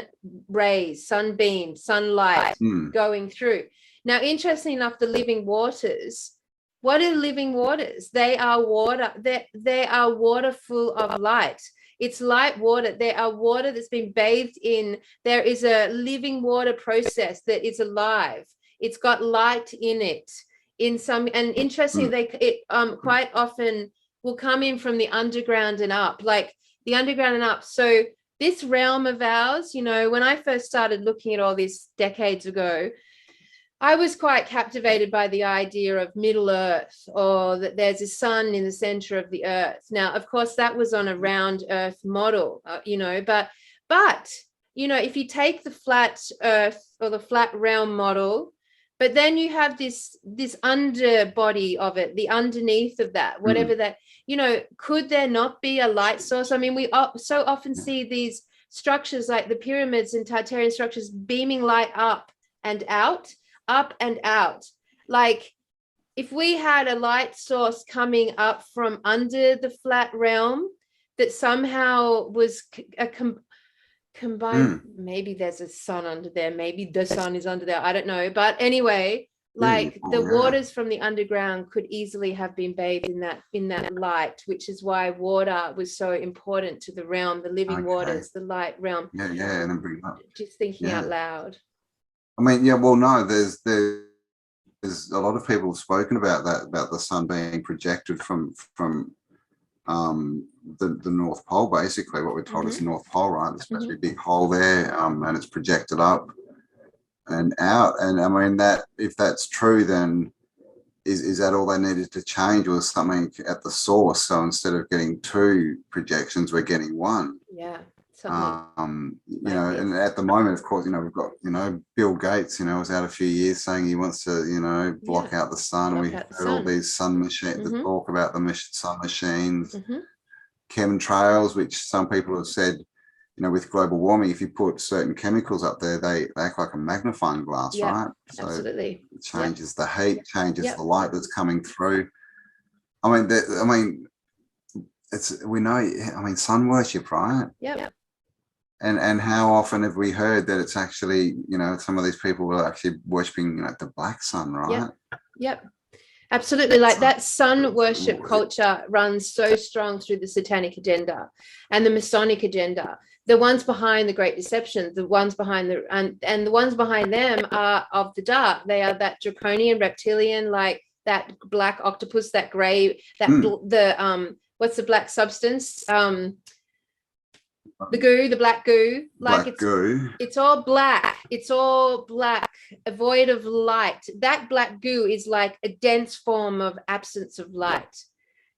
rays, sunbeams, sunlight going through. Now, interestingly enough, the living waters, what are living waters? They are water. They are water full of light. It's light water. They are water that's been bathed in. There is a living water process that is alive. It's got light in it. And interestingly, it quite often will come in from the underground and up, like the underground and up. So this realm of ours, when I first started looking at all this decades ago, I was quite captivated by the idea of Middle Earth, or that there's a sun in the center of the earth. Now, of course, that was on a round earth model, but if you take the flat earth or the flat realm model, but then you have this underbody of it, the underneath of that, whatever that, could there not be a light source? I mean, we so often see these structures like the pyramids and Tartarian structures beaming light up and out. up and out. Like if we had a light source coming up from under the flat realm that somehow was combined, maybe there's a sun under there, maybe the sun is under there, I don't know. But anyway, like the waters from the underground could easily have been bathed in that light, which is why water was so important to the realm, the living waters, the light realm. And then bring it up. Just thinking out loud. I mean, well, no, there's a lot of people have spoken about that, about the sun being projected from the North Pole, basically. What we're told is the North Pole, right? There's supposed to be a big hole there, and it's projected up and out. And I mean, that if that's true, then is that all they needed to change, or something at the source? So instead of getting 2 projections, we're getting 1. Yeah. You know, and at the moment, of course, you know, we've got, you know, Bill Gates, you know, was out a few years saying he wants to, you know, block out the sun. And we heard all these sun machines, the talk about the sun machines, chemtrails, which some people have said, you know, with global warming, if you put certain chemicals up there, they act like a magnifying glass, right? So absolutely. It changes the heat, changes the light that's coming through. I mean, we know, I mean, sun worship, right? Yep. And how often have we heard that it's actually, you know, some of these people were actually worshipping, you know, the black sun, right? Yep. Absolutely. Like that sun worship culture runs so strong through the satanic agenda and the Masonic agenda. The ones behind the Great Deception, the ones behind and the ones behind them are of the dark. They are that draconian reptilian, like that black octopus, that gray, that what's the black substance? The goo, the black goo, like it's all black. It's all black, void of light. That black goo is like a dense form of absence of light,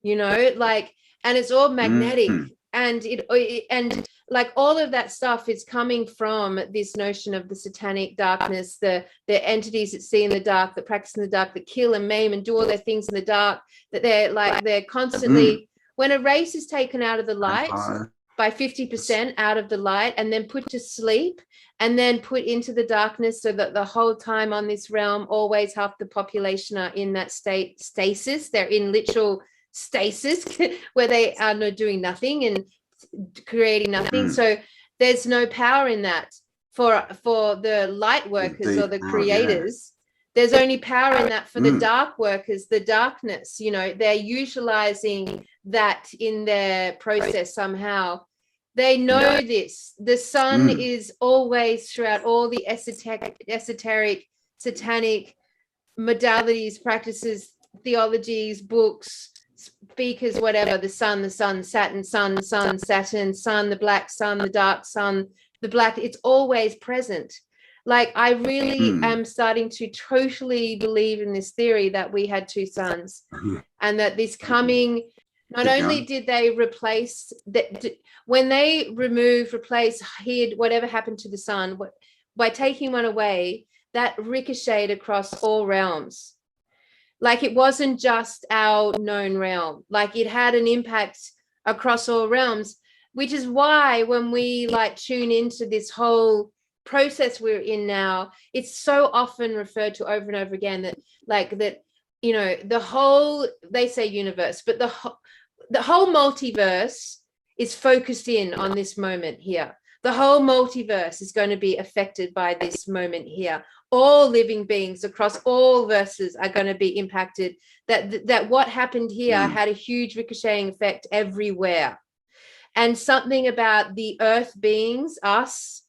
you know, like, and it's all magnetic, and like all of that stuff is coming from this notion of the satanic darkness, the entities that see in the dark, that practice in the dark, that kill and maim and do all their things in the dark, that they're constantly, when a race is taken out of the light, by 50% out of the light, and then put to sleep, and then put into the darkness, so that the whole time on this realm, always half the population are in that stasis. They're in literal stasis where they are not doing nothing and creating nothing. So there's no power in that for the light workers or the creators. There's only power in that for the dark workers, the darkness. You know, they're utilizing that in their process somehow. They know this. The sun is always, throughout all the esoteric, satanic modalities, practices, theologies, books, speakers, whatever, the sun, Saturn, sun, Saturn, sun, the black sun, the dark sun, the black, it's always present. Like, I really am starting to totally believe in this theory that we had 2 suns, and that this coming, not only did they replace that, when they removed, replaced, hid, whatever happened to the sun, by taking one away, that ricocheted across all realms. Like, it wasn't just our known realm, like it had an impact across all realms, which is why when we like tune into this whole process we're in now, it's so often referred to over and over again that, like, that, you know, the whole, they say universe, but the whole multiverse is focused in on this moment here. The whole multiverse is going to be affected by this moment here. All living beings across all verses are going to be impacted. That what happened here had a huge ricocheting effect everywhere. And something about the earth beings, us,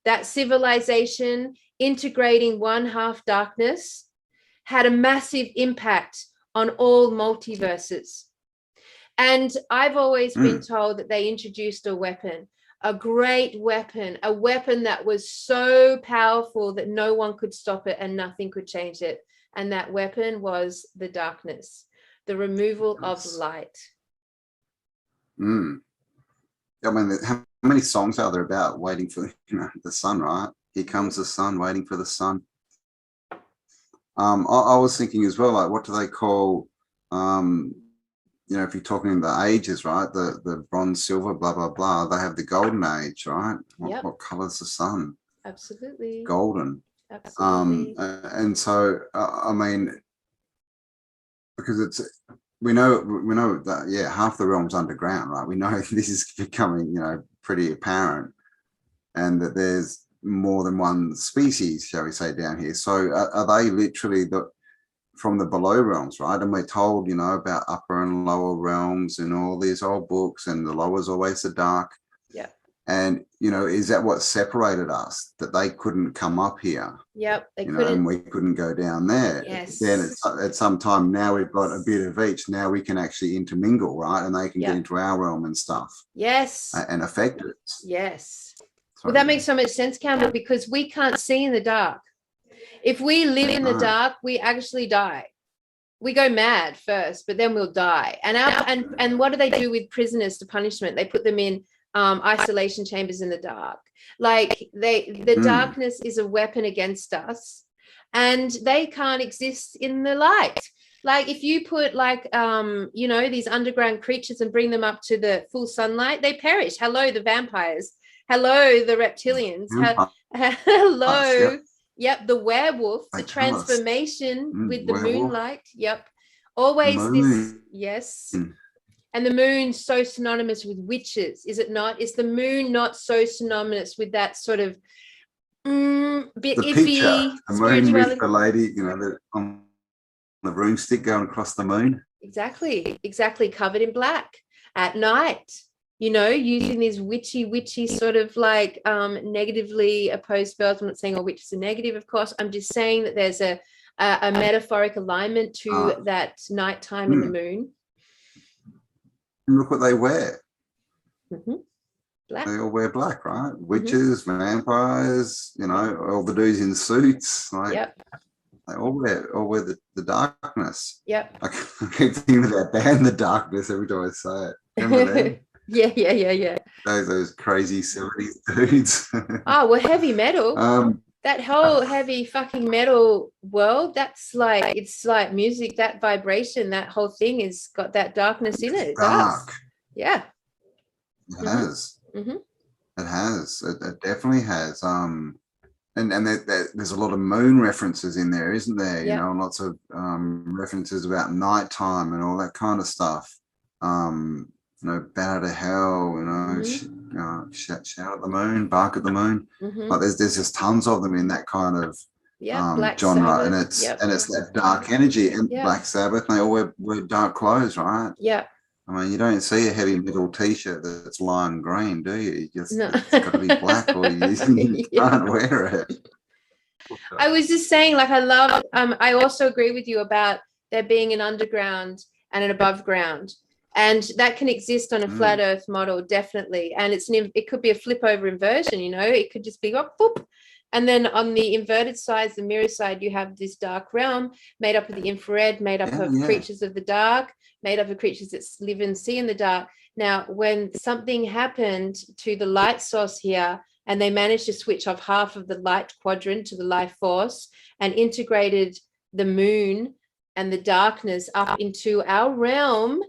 that civilization integrating one half darkness, had a massive impact on all multiverses. And I've always been told that they introduced a weapon, a great weapon, a weapon that was so powerful that no one could stop it and nothing could change it. And that weapon was the darkness, the removal of light. I mean, how many songs are there about waiting for, you know, the sun, right? Here comes the sun, waiting for the sun. I was thinking as well, like, what do they call, you know, if you're talking the ages, right? The bronze, silver, blah, blah, blah. They have the golden age, right? What color's the sun? Absolutely. Golden. Absolutely. And so I mean, because we know that, yeah, half the realm's underground, right? We know this is becoming, you know, pretty apparent, and that there's more than one species, shall we say, down here. So are they literally from the below realms, right? And we're told, you know, about upper and lower realms and all these old books, and the lower's always the dark. Yeah. And, you know, is that what separated us, that they couldn't come up here? Yep, they You couldn't. know, and we couldn't go down there. Yes. Then at some time now we've got a bit of each. Now we can actually intermingle, right? And they can get into our realm and stuff. Yes. And affect it. Yes. So, well, that makes so much sense, Cambell, because we can't see in the dark. If we live in the dark, we actually die. We go mad first, but then we'll die. And what do they do with prisoners to punishment? They put them in isolation chambers in the dark. Like the darkness is a weapon against us, and they can't exist in the light. Like if you put like you know, these underground creatures and bring them up to the full sunlight, they perish. Hello, the vampires. Hello, the reptilians. Hello. Yep, the werewolf, the transformation with the moonlight. Yep. Always this. Yes. And the moon's so synonymous with witches, is it not? Is the moon not so synonymous with that sort of bit the iffy picture, the moon with the lady, you know, on the broomstick going across the moon? Exactly, covered in black at night, you know, using these witchy sort of like negatively opposed spells. I'm not saying all witches are negative, of course. I'm just saying that there's a metaphoric alignment to that nighttime in the moon. And look what they wear. Black. They all wear black, right? Witches, vampires, you know, all the dudes in suits. Like, they all wear the darkness. Yep. I keep thinking of that band, The Darkness, every time I say it. Remember them? Yeah. Those crazy 70s dudes. Oh, well, heavy metal. That whole heavy fucking metal world, it's like music, that vibration, that whole thing has got that darkness in it. It dark. does. Yeah. It has. It has. It definitely has. And there's a lot of moon references in there, isn't there? You know, lots of references about nighttime and all that kind of stuff. You know, bow to hell, you know, shout at the moon, bark at the moon. Like there's just tons of them in that kind of Black genre. Sabbath. And it's that dark energy. And Black Sabbath, they all wear dark clothes, right? Yeah. I mean, you don't see a heavy metal t-shirt that's lime green, do you? It's got to be black, or you can't wear it. I was just saying, like, I also agree with you about there being an underground and an above ground. And that can exist on a flat earth model, definitely. And it could be a flip over inversion, you know, it could just be boop. And then on the inverted side, the mirror side, you have this dark realm made up of the infrared, made up of creatures of the dark, made up of creatures that live and see in the dark. Now, when something happened to the light source here, and they managed to switch off half of the light quadrant to the life force and integrated the moon and the darkness up into our realm,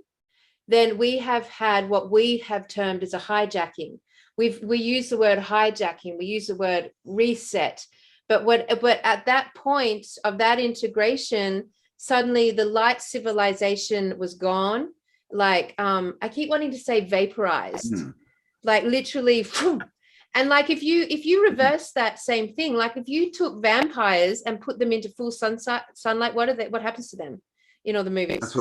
then we have had what we have termed as a hijacking. We use the word hijacking, we use the word reset, but at that point of that integration, suddenly the light civilization was gone. Like I keep wanting to say vaporized, like literally. And like if you reverse that same thing, like if you took vampires and put them into full sunlight, what happens to them in all the movies? That's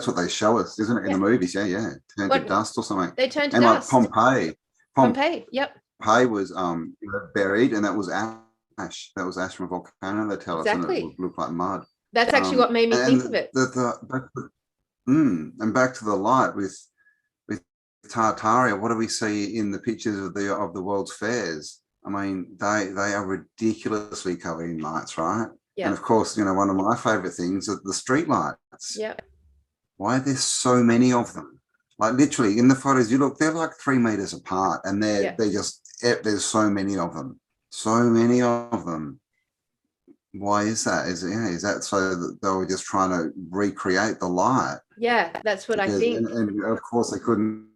what they show us, isn't it? In the movies, turn to dust or something. They turn to dust. Like Pompeii. Pompeii was buried, and that was ash. That was ash from a volcano. They tell us, and it looked like mud. That's actually what made me think of it. And back to the light with Tartaria. What do we see in the pictures of the world's fairs? I mean, they are ridiculously covered in lights, right? Yeah. And of course, you know, one of my favorite things are the street lights. Yeah. Why are there so many of them? Like literally in the photos you look, they're like 3 meters apart, and there's so many of them. So many of them. Why is that? Is that so that they were just trying to recreate the light? Yeah, that's what I think. And of course they couldn't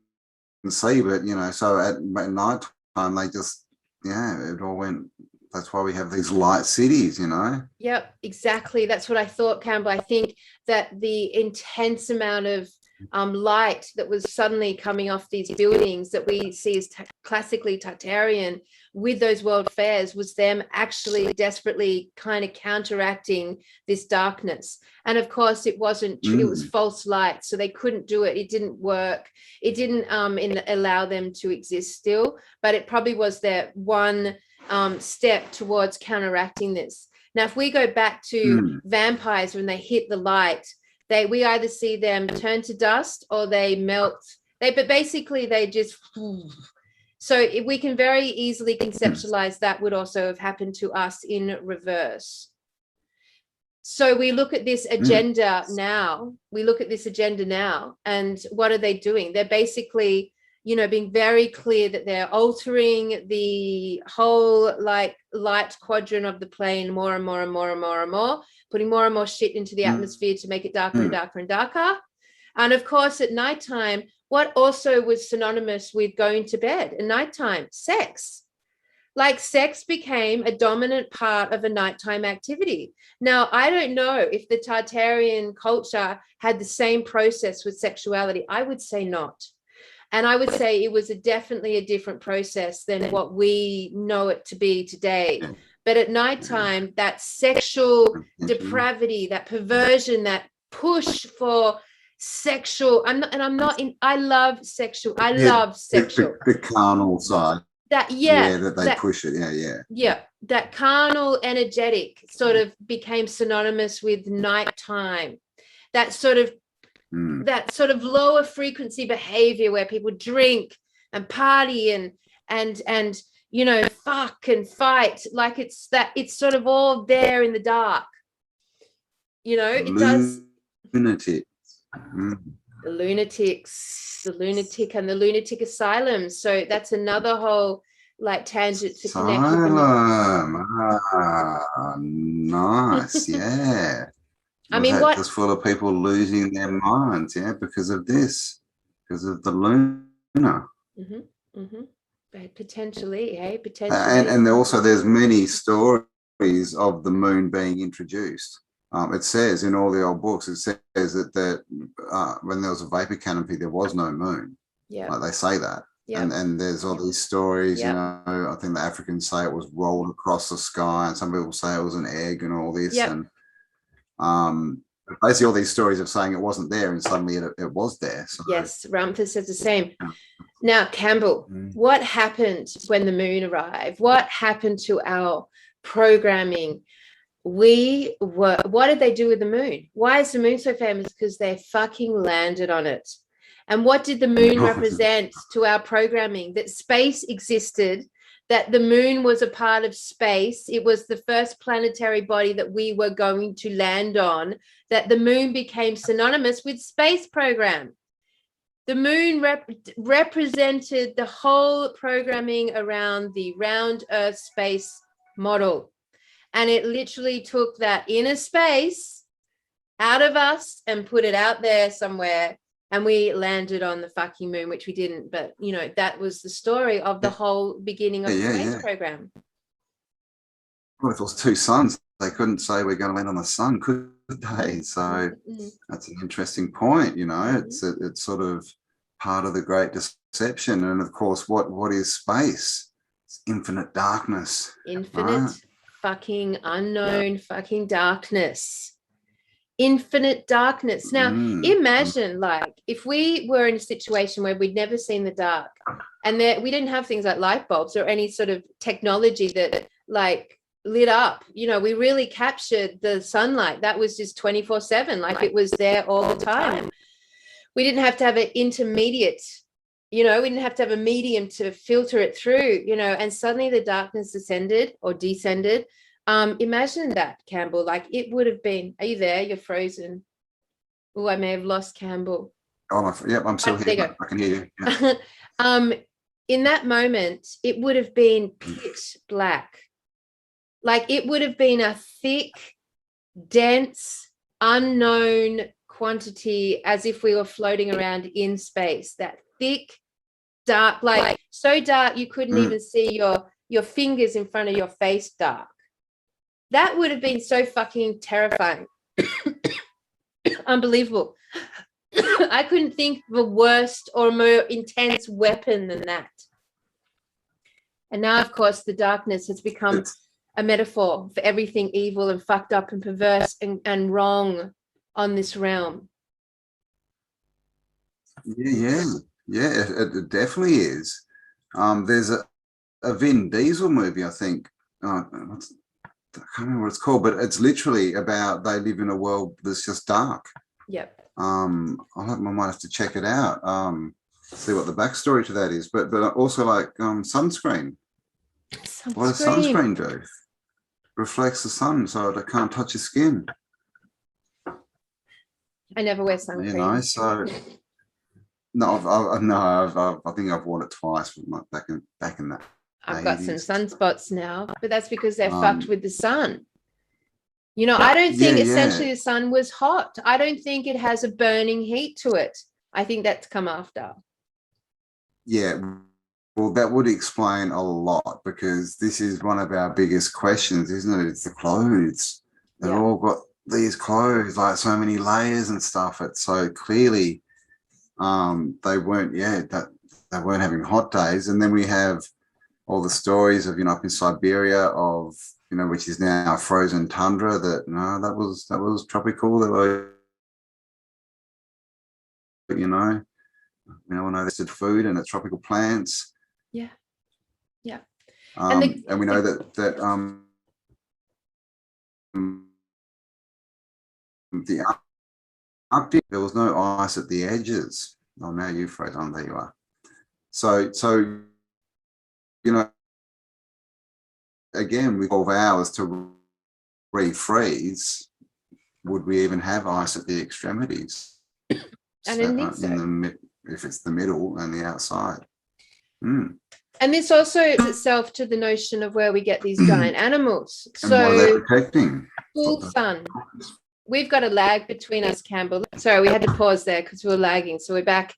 see, but you know, so at night time they just it all went. that's why we have these light cities, you know. Yep, exactly. That's what I thought, Campbell. I think that the intense amount of light that was suddenly coming off these buildings that we see as classically Tartarian with those world fairs was them actually desperately kind of counteracting this darkness. And of course, it wasn't true. It was false light, so they couldn't do it. It didn't work. It didn't allow them to exist still, but it probably was their one step towards counteracting this. Now, if we go back to vampires, when they hit the light, we either see them turn to dust or they melt. But basically they just, so we can very easily conceptualize that would also have happened to us in reverse. So we look at this agenda now. And what are they doing? They're basically, being very clear that they're altering the whole like light quadrant of the plane more and more and more and more and more, putting more and more shit into the atmosphere to make it darker and darker and darker. And of course, at nighttime, what also was synonymous with going to bed at nighttime? Sex. Like sex became a dominant part of a nighttime activity. Now, I don't know if the Tartarian culture had the same process with sexuality. I would say not. And I would say it was definitely a different process than what we know it to be today. But at nighttime, that sexual depravity, that perversion, that push for sexual, I love sexual. The carnal side. That they push it. Yeah. That carnal energetic sort of became synonymous with nighttime. That sort of lower frequency behavior where people drink and party and fuck and fight, like it's sort of all there in the dark. It does. Lunatics. The lunatic and the lunatic asylums. So that's another whole like tangent to connect with nice. Yeah. I mean, what was full of people losing their minds, because of this, because of the lunar. Potentially. And also there's many stories of the moon being introduced. It says in all the old books, it says that when there was a vapor canopy, there was no moon. Yeah, like they say that. Yeah. And there's all these stories, I think the Africans say it was rolled across the sky, and some people say it was an egg and all this. And basically all these stories of saying it wasn't there and suddenly it was there. So. Yes, Ramtha says the same. Now, Campbell, what happened when the moon arrived? What happened to our programming? What did they do with the moon? Why is the moon so famous? Because they fucking landed on it. And what did the moon represent to our programming? That space existed, that the moon was a part of space. It was the first planetary body that we were going to land on, that the moon became synonymous with space program. The moon represented the whole programming around the round Earth space model. And it literally took that inner space out of us and put it out there somewhere. And we landed on the fucking moon, which we didn't. But, that was the story of the whole beginning of the space program. Well, if it was two suns, they couldn't say we're going to land on the sun, could they? So that's an interesting point, It's sort of part of the great deception. And, of course, what is space? It's infinite darkness. Infinite fucking unknown fucking darkness. Infinite darkness. Now, imagine, like, if we were in a situation where we'd never seen the dark and we didn't have things like light bulbs or any sort of technology that, like, lit up. We really captured the sunlight. That was just 24/7, like it was there all the time. We didn't have to have an intermediate, we didn't have to have a medium to filter it through, and suddenly the darkness ascended or descended. Imagine that, Campbell, like it would have been, are you there? You're frozen. Oh, I may have lost Campbell. Oh, yep, I'm still here. I can hear you. Yeah. In that moment, it would have been pitch black. Like it would have been a thick, dense, unknown quantity, as if we were floating around in space. That thick, dark, like so dark you couldn't even see your your fingers in front of your face dark. That would have been so fucking terrifying. Unbelievable. I couldn't think of a worse or more intense weapon than that. And now, of course, the darkness has become a metaphor for everything evil and fucked up and perverse and wrong on this realm. Yeah, it definitely is. There's a Vin Diesel movie, I think. I can't remember what it's called, but it's literally about they live in a world that's just dark. Yep. I might have to check it out. See what the backstory to that is. But also like sunscreen. What does sunscreen do? Reflects the sun, so it can't touch your skin. I never wear sunscreen. You know, so no, I think I've worn it twice, but back in that. I've got some sunspots now, but that's because they're fucked with the sun. You know, I don't think essentially the sun was hot. I don't think it has a burning heat to it. I think that's come after. Yeah, well, that would explain a lot, because this is one of our biggest questions, isn't it? It's the clothes. They've all got these clothes, like so many layers and stuff. It's so clearly they weren't having hot days. And then we have all the stories of, up in Siberia of, which is now frozen tundra, that was tropical. There were, we know there's food and it's tropical plants. Yeah. Yeah. And we know that the Arctic, there was no ice at the edges. Oh, now you froze on. There you are. So again, with 12 hours to refreeze, would we even have ice at the extremities? I don't think so. If it's the middle and the outside. And this also is itself to the notion of where we get these giant animals. And what are they protecting? Full sun. We've got a lag between us, Cambell. Sorry, we had to pause there because we were lagging. So we're back.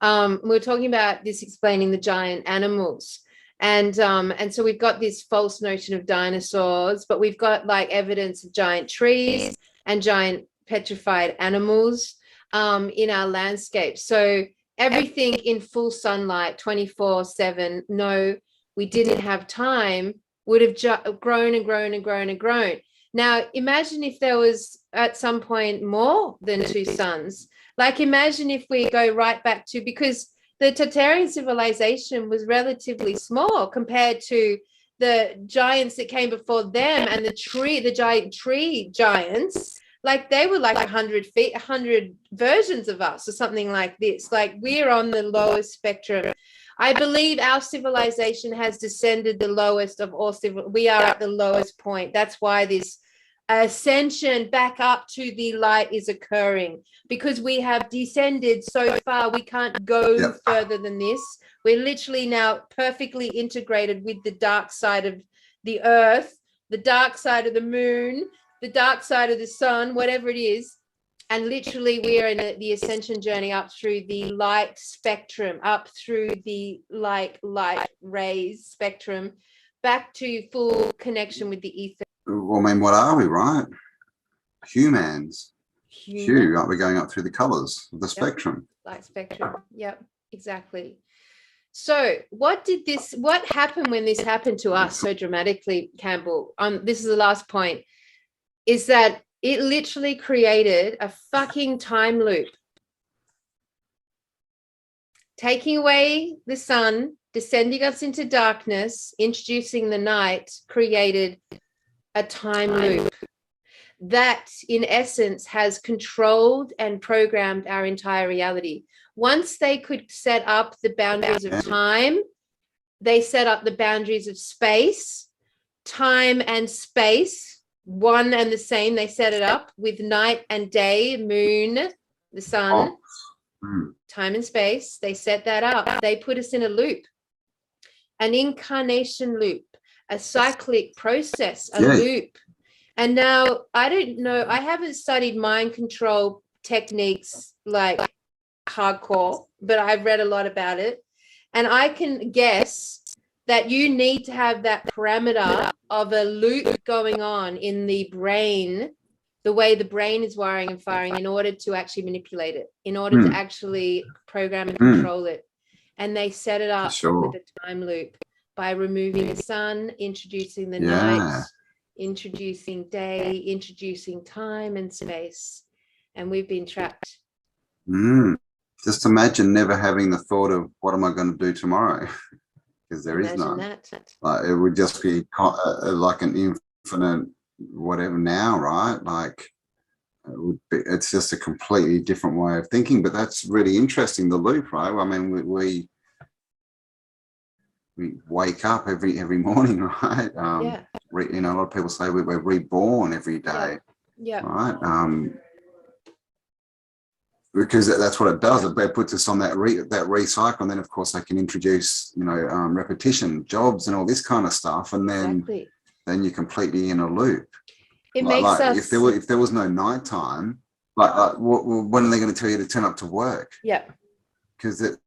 We're talking about this, explaining the giant animals. And so we've got this false notion of dinosaurs, but we've got like evidence of giant trees and giant petrified animals in our landscape. So everything in full sunlight, 24/7, no, we didn't have time, would have grown and grown and grown and grown. Now, imagine if there was at some point more than two suns. Like, imagine if we go right back to, because the Tartarian civilization was relatively small compared to the giants that came before them, and the giant tree giants. Like, they were like 100 feet, 100 versions of us or something like this. Like, we're on the lowest spectrum. I believe our civilization has descended the lowest of all we are at the lowest point. That's why this ascension back up to the light is occurring, because we have descended so far. We can't go further than this. We're literally now perfectly integrated with the dark side of the earth, the dark side of the moon, the dark side of the sun, whatever it is. And literally we are in the ascension journey up through the light spectrum, up through the light rays spectrum, back to full connection with the ether. Well, I mean, what are we, right? Humans. Hue, aren't we going up through the colours of the spectrum? Light spectrum. Yep, exactly. So what happened when this happened to us so dramatically, Cambell? This is the last point, is that it literally created a fucking time loop. Taking away the sun, descending us into darkness, introducing the night, created a time loop that, in essence, has controlled and programmed our entire reality. Once they could set up the boundaries of time, they set up the boundaries of space, time and space, one and the same. They set it up with night and day, moon, the sun, time and space. They set that up. They put us in a loop, an incarnation loop, a cyclic process, a loop. And now, I don't know, I haven't studied mind control techniques like hardcore, but I've read a lot about it. And I can guess that you need to have that parameter of a loop going on in the brain, the way the brain is wiring and firing, in order to actually manipulate it, in order to actually program and control it. And they set it up with a time loop by removing the sun, introducing the night, introducing day, introducing time and space. And we've been trapped. Just imagine never having the thought of what am I going to do tomorrow, because there is none. Like, it would just be like an infinite whatever now, right? Like, it's just a completely different way of thinking. But that's really interesting, the loop, right? I mean, we wake up every morning, right? You know, a lot of people say we're reborn every day, right? Because that's what it does. It puts us on that recycle, and then of course they can introduce, you know, repetition, jobs, and all this kind of stuff, and then you're completely in a loop. It makes us. If there was no nighttime, like when are they going to tell you to turn up to work? Yeah. Because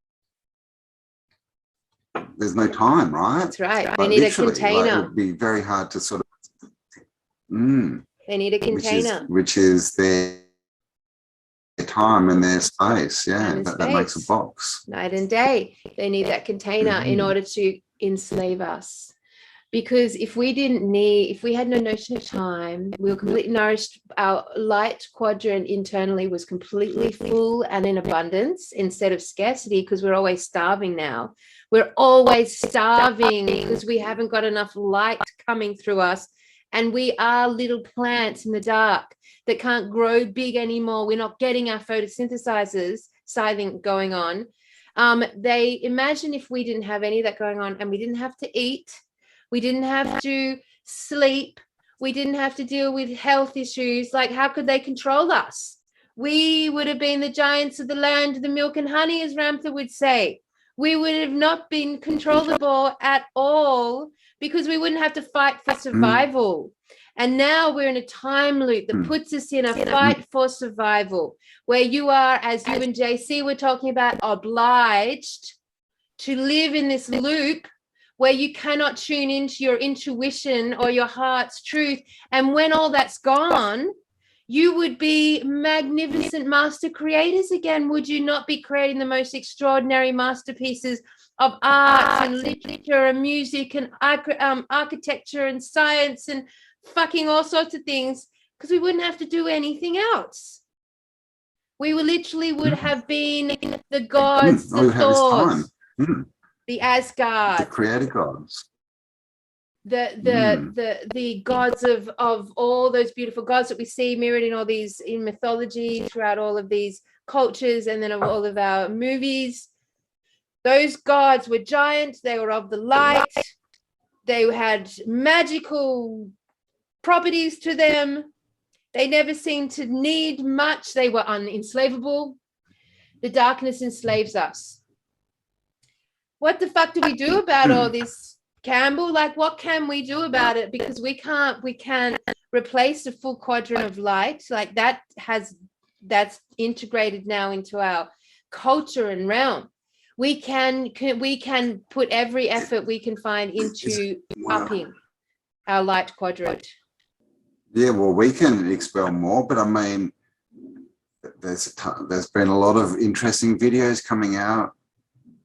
there's no time, right? That's right. They need a container. It would be very hard to sort of. They need a container, which is their time and their space. Yeah, that makes a box. Night and day. They need that container in order to enslave us. Because if we had no notion of time, we were completely nourished, our light quadrant internally was completely full and in abundance instead of scarcity, because we're always starving now. We're always starving because we haven't got enough light coming through us. And we are little plants in the dark that can't grow big anymore. We're not getting our photosynthesizers going on. They imagine if we didn't have any of that going on, and we didn't have to eat, we didn't have to sleep, we didn't have to deal with health issues, like how could they control us? We would have been the giants of the land, the milk and honey, as Ramtha would say. We would have not been controllable at all, because we wouldn't have to fight for survival. And now we're in a time loop that puts us in a fight for survival, where you are, as you and JC were talking about, obliged to live in this loop where you cannot tune into your intuition or your heart's truth. And when all that's gone, you would be magnificent master creators again. Would you not be creating the most extraordinary masterpieces of art and literature and music and architecture and science and fucking all sorts of things? Because we wouldn't have to do anything else. We would have been the gods, the Thors, the Asgard, the creator gods, the gods of all those beautiful gods that we see mirrored in all these, in mythology, throughout all of these cultures, and then of all of our movies. Those gods were giant. They were of the light. They had magical properties to them. They never seemed to need much. They were unenslavable. The darkness enslaves us. What the fuck do we do about all this, Campbell? Like, what can we do about it? Because we can't replace the full quadrant of light. Like, that's integrated now into our culture and realm. We can put every effort we can find into upping our light quadrant. Yeah, well, we can expel more, but I mean, there's been a lot of interesting videos coming out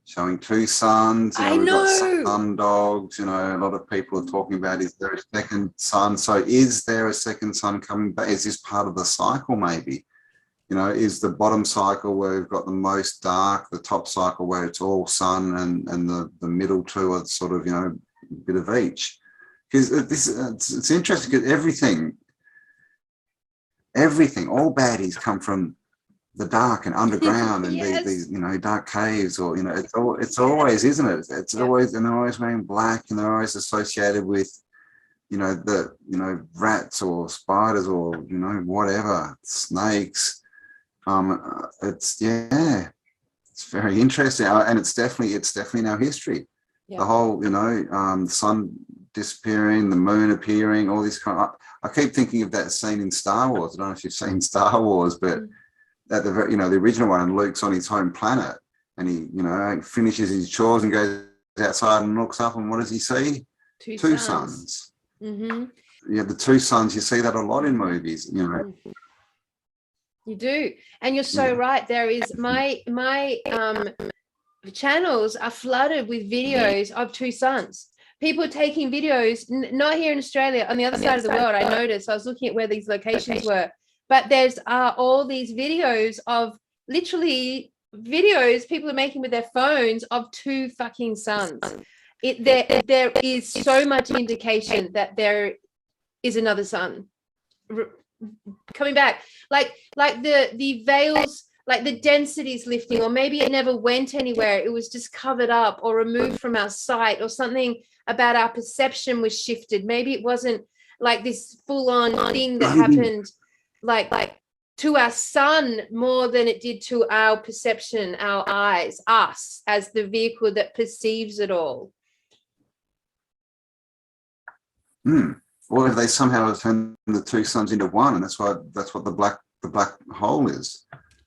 showing two suns. You know, we've got sun dogs. You know, a lot of people are talking about, is there a second sun? So is there a second sun coming back? Is this part of the cycle maybe? You know, is the bottom cycle where we've got the most dark, the top cycle where it's all sun, and the middle two are sort of, you know, a bit of each? Because it's interesting, because everything, all baddies come from the dark and underground and these, you know, dark caves, or, you know, it's always, isn't it? It's always, and they're always wearing black, and they're always associated with, you know, rats or spiders or, you know, whatever, snakes. It's very interesting, and it's definitely in our history. The whole, you know, the sun disappearing, the moon appearing, all this kind of. I keep thinking of that scene in Star Wars. I don't know if you've seen Star Wars, but at the, you know, the original one, Luke's on his home planet, and he, you know, finishes his chores and goes outside and looks up, and what does he see? Two suns. Mm-hmm. Yeah, the two suns. You see that a lot in movies. You know. You do, and you're so right. There is my channels are flooded with videos of two suns. People are taking videos, not here in Australia, on the other side of the world. I noticed. I was looking at where these locations were, but there's all these videos of literally videos people are making with their phones of two fucking suns. There is so much indication that there is another sun coming back, like the veils, like the density's lifting, or maybe it never went anywhere. It was just covered up or removed from our sight, or something about our perception was shifted. Maybe it wasn't like this full-on thing that happened like to our sun more than it did to our perception, our eyes, us as the vehicle that perceives it all. Or if they somehow turn the two suns into one, and that's what the black hole is.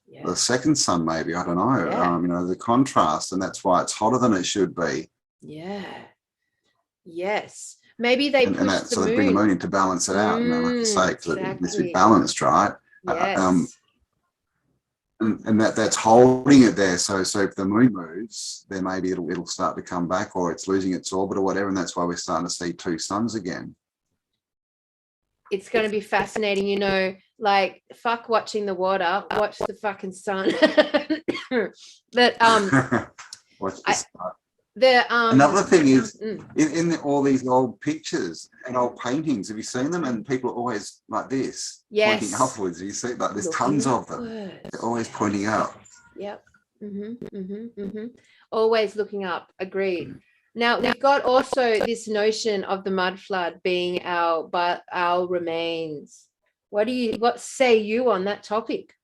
Yeah. The second sun, maybe, I don't know. Yeah. You know, the contrast, and that's why it's hotter than it should be. Yeah. Yes. Maybe they push the so moon. They bring the moon in to balance it out. You know, like you say, because it needs to be balanced, right? Yes. And that's holding it there. So if the moon moves, then maybe it'll start to come back, or it's losing its orbit or whatever, and that's why we're starting to see two suns again. It's going to be fascinating, you know, like, fuck watching the water, watch the fucking sun. But watch the sun. Another thing is in all these old pictures and old paintings, have you seen them? And people are always like this, pointing upwards. You see, like there's tons of them. They're always pointing up. Yep. Always looking up. Agreed. Now we've got also this notion of the mud flood being our remains. What say you on that topic?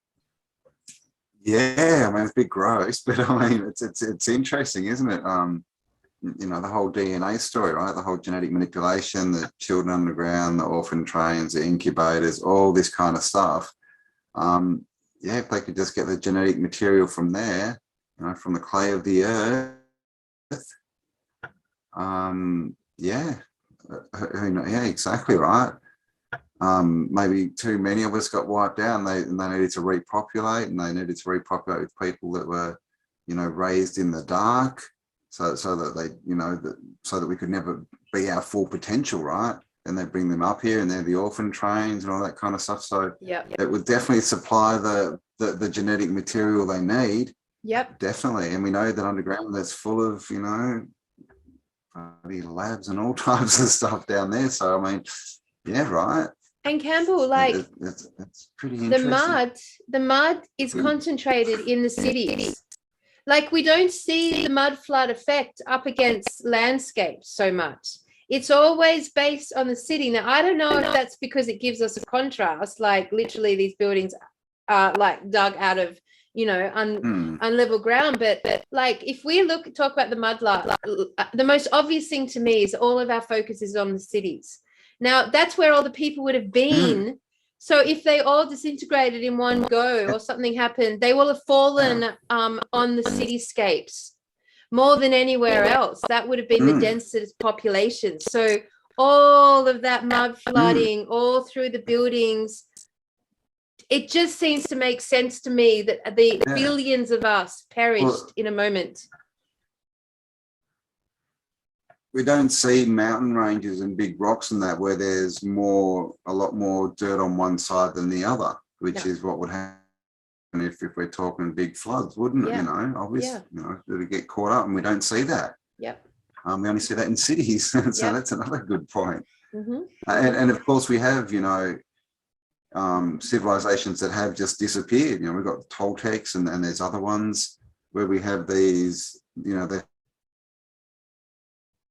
Yeah, I mean, it's a bit gross, but I mean, it's interesting, isn't it? You know, the whole DNA story, right? The whole genetic manipulation, the children underground, the orphan trains, the incubators, all this kind of stuff. Yeah, if they could just get the genetic material from there, you know, from the clay of the earth. Yeah, yeah, exactly right. Maybe too many of us got wiped out, and they needed to repopulate, and they needed to repopulate with people that were, you know, raised in the dark, so that they, you know, so that we could never be our full potential, right? And they bring them up here, and they're the orphan trains and all that kind of stuff. So it would definitely supply the genetic material they need. Yep, definitely. And we know that underground there's full of, you know, labs and all types of stuff down there. So I mean, yeah, right. And Campbell, like, it's pretty interesting. The mud is concentrated in the cities. Like, we don't see the mud flood effect up against landscapes so much. It's always based on the city. Now, I don't know if that's because it gives us a contrast, like literally these buildings are like dug out of, you know, unlevel ground. But like, if we talk about the mud flood, the most obvious thing to me is all of our focus is on the cities. Now, that's where all the people would have been. So if they all disintegrated in one go or something happened, they will have fallen on the cityscapes more than anywhere else. That would have been the densest population. So all of that mud flooding all through the buildings, it just seems to make sense to me that the billions of us perished in a moment. We don't see mountain ranges and big rocks and that where there's a lot more dirt on one side than the other, which is what would happen if we're talking big floods, wouldn't it? You know, obviously, you know, it would get caught up, and we don't see that. Yep. We only see that in cities, so that's another good point. And of course, we have, you know, civilizations that have just disappeared. You know, we've got the Toltecs, and there's other ones where we have these, you know, they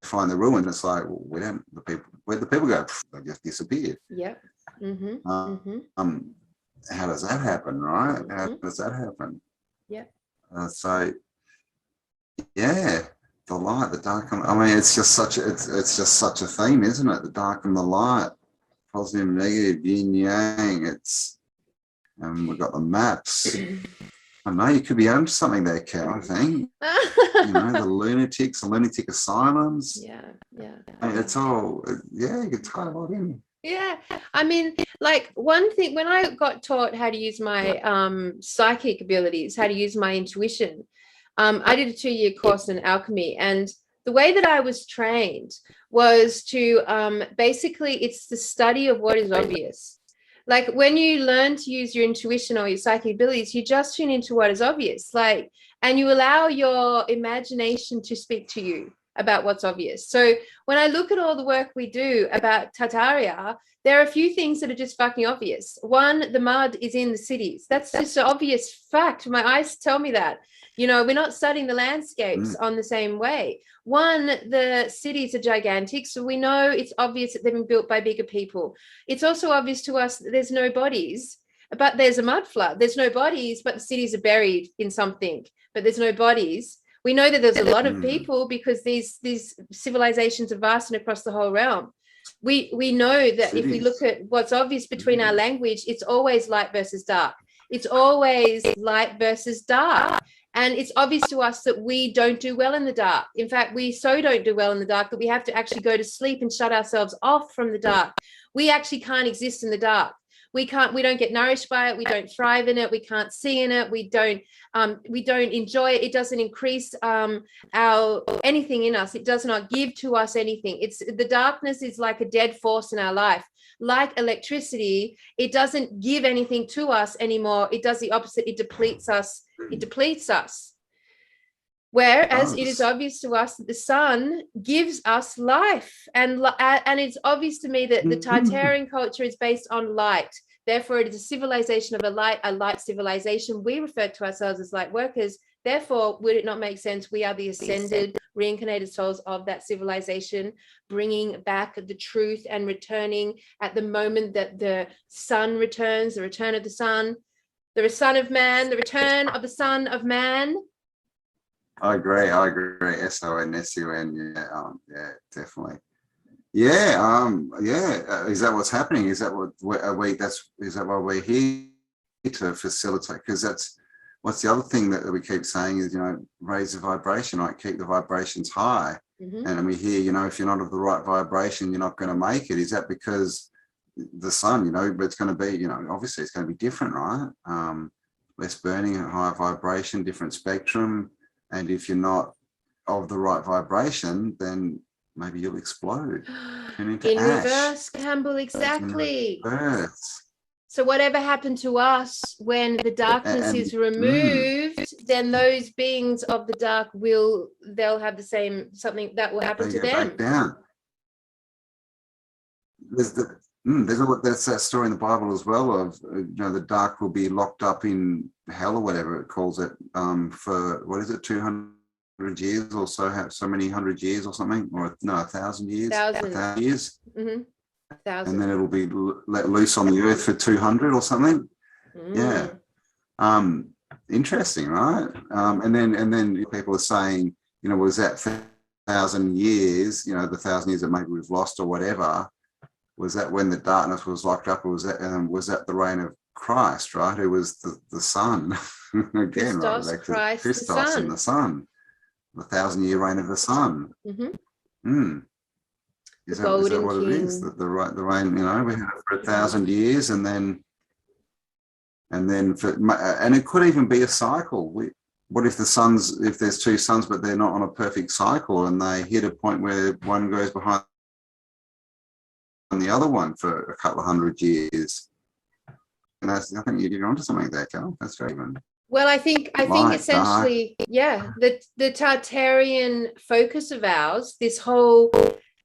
find the ruins. It's like, well, where'd the people go? They just disappeared. How does that happen, right? How does that happen? So yeah, the light, the dark. I mean, it's just such a theme, isn't it? The dark and the light, positive and negative, yin yang. We've got the maps. I know you could be onto something there, Kat, I think. The lunatics, the lunatic asylums. Yeah. It's all, you could tie it all in. Yeah. I mean, like one thing, when I got taught how to use my psychic abilities, how to use my intuition, I did a 2-year course in alchemy, and the way that I was trained was to basically, it's the study of what is obvious. Like when you learn to use your intuition or your psychic abilities, you just tune into what is obvious, like, and you allow your imagination to speak to you about what's obvious. So when I look at all the work we do about Tartaria, there are a few things that are just fucking obvious. One, the mud is in the cities. That's just an obvious fact. My eyes tell me that. We're not studying the landscapes on the same way. One, the cities are gigantic, so we know it's obvious that they've been built by bigger people. It's also obvious to us that there's no bodies, but there's a mud flood. There's no bodies, but the cities are buried in something, but there's no bodies. We know that there's a lot of people because these civilizations are vast and across the whole realm. We know that if we look at what's obvious between our language, it's always light versus dark. It's always light versus dark. And it's obvious to us that we don't do well in the dark. In fact, we so don't do well in the dark that we have to actually go to sleep and shut ourselves off from the dark. We actually can't exist in the dark. We don't get nourished by it. We don't thrive in it. We can't see in it. We don't enjoy it. It doesn't increase our anything in us. It does not give to us anything. The darkness is like a dead force in our life. Like electricity, it doesn't give anything to us anymore. It does the opposite. It depletes us. Whereas it is obvious to us that the sun gives us life, and it's obvious to me that the Tartarian culture is based on light. Therefore, it is a civilization of a light civilization. We refer to ourselves as light workers. Therefore, would it not make sense? We are the ascended, reincarnated souls of that civilization, bringing back the truth and returning at the moment that the sun returns, the return of the sun, the son of man, the return of the son of man. I agree. SONSUN. Yeah, definitely. Yeah. Is that what's happening? Is that is that why we're here to facilitate? Because what's the other thing that we keep saying is, raise the vibration, right? Keep the vibrations high. And we hear, if you're not of the right vibration, you're not going to make it. Is that because the sun, but it's going to be, obviously it's going to be different, right? Less burning, higher vibration, different spectrum. And if you're not of the right vibration, then maybe you'll explode. Turn into in ash. Reverse, Cambell, exactly. In reverse. So whatever happened to us when the darkness is removed, then those beings of the dark they'll have the same, something that will happen to them. Back down. There's that story in the Bible as well of, the dark will be locked up in hell or whatever it calls it, for, what is it, 200 years or so many 100 years or something, or 1,000 years. 1,000 years. Mm-hmm. 1,000. And then it'll be let loose on the earth for 200 or something. Yeah. Interesting, right? And then people are saying, was that 1,000 years, the 1,000 years that maybe we've lost or whatever, was that when the darkness was locked up, or was that the reign of Christ, right? Who was the sun? Again, Christos, right? Christ, Christos the sun. and the sun. The 1,000-year reign of the sun. Is that what it is? The reign, we had it for 1,000 years, and then it could even be a cycle. What if if there's two suns, but they're not on a perfect cycle, and they hit a point where one goes behind the other one for a couple of 100 years? And I think you're onto something there, Cal. That's very good. Well, I think essentially, the Tartarian focus of ours, this whole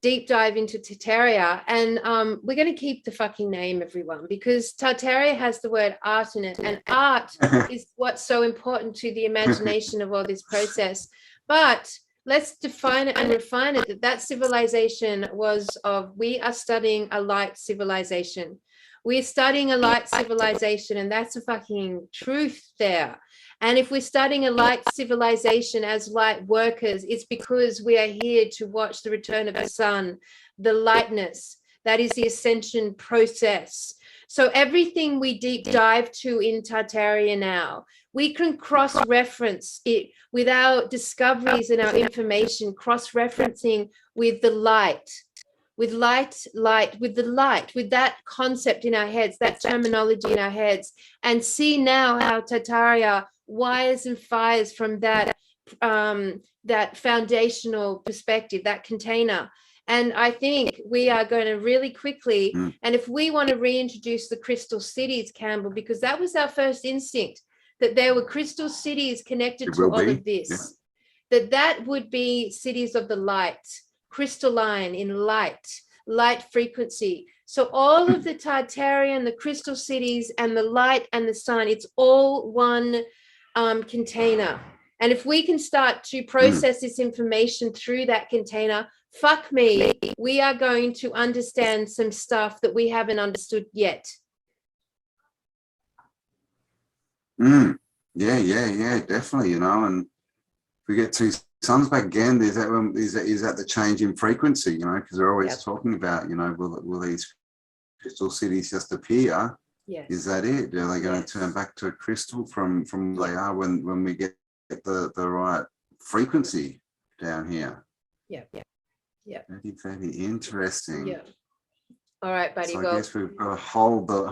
deep dive into Tartaria, and we're going to keep the fucking name, everyone, because Tartaria has the word art in it, and art is what's so important to the imagination of all this process. But let's define it and refine it, that civilization we are studying a light civilization. We're studying a light civilization, and that's a fucking truth there. And if we're studying a light civilization as light workers, it's because we are here to watch the return of the sun, the lightness, That is the ascension process. So everything we deep dive to in Tartaria now, we can cross-reference it with our discoveries and our information, cross-referencing with the light, with that concept in our heads, that terminology in our heads, and see now how Tartaria wires and fires from that that foundational perspective, that container. And I think we are going to really quickly, and if we want to reintroduce the crystal cities, Campbell, because that was our first instinct, that there were crystal cities connected to all of this, that would be cities of the light, crystalline in light frequency. So all of the Tartarian, the crystal cities, and the light and the sun, it's all one container. And if we can start to process this information through that container, fuck me, we are going to understand some stuff that we haven't understood yet. Yeah, definitely, you know. And if we get two suns back again, is that the change in frequency, you know, because they're always talking about, you know, will these crystal cities just appear? Yes. Is that it? Are they going to turn back to a crystal from where they are when we get the right frequency down here? Very interesting. All right, buddy. So I guess we've got to hold the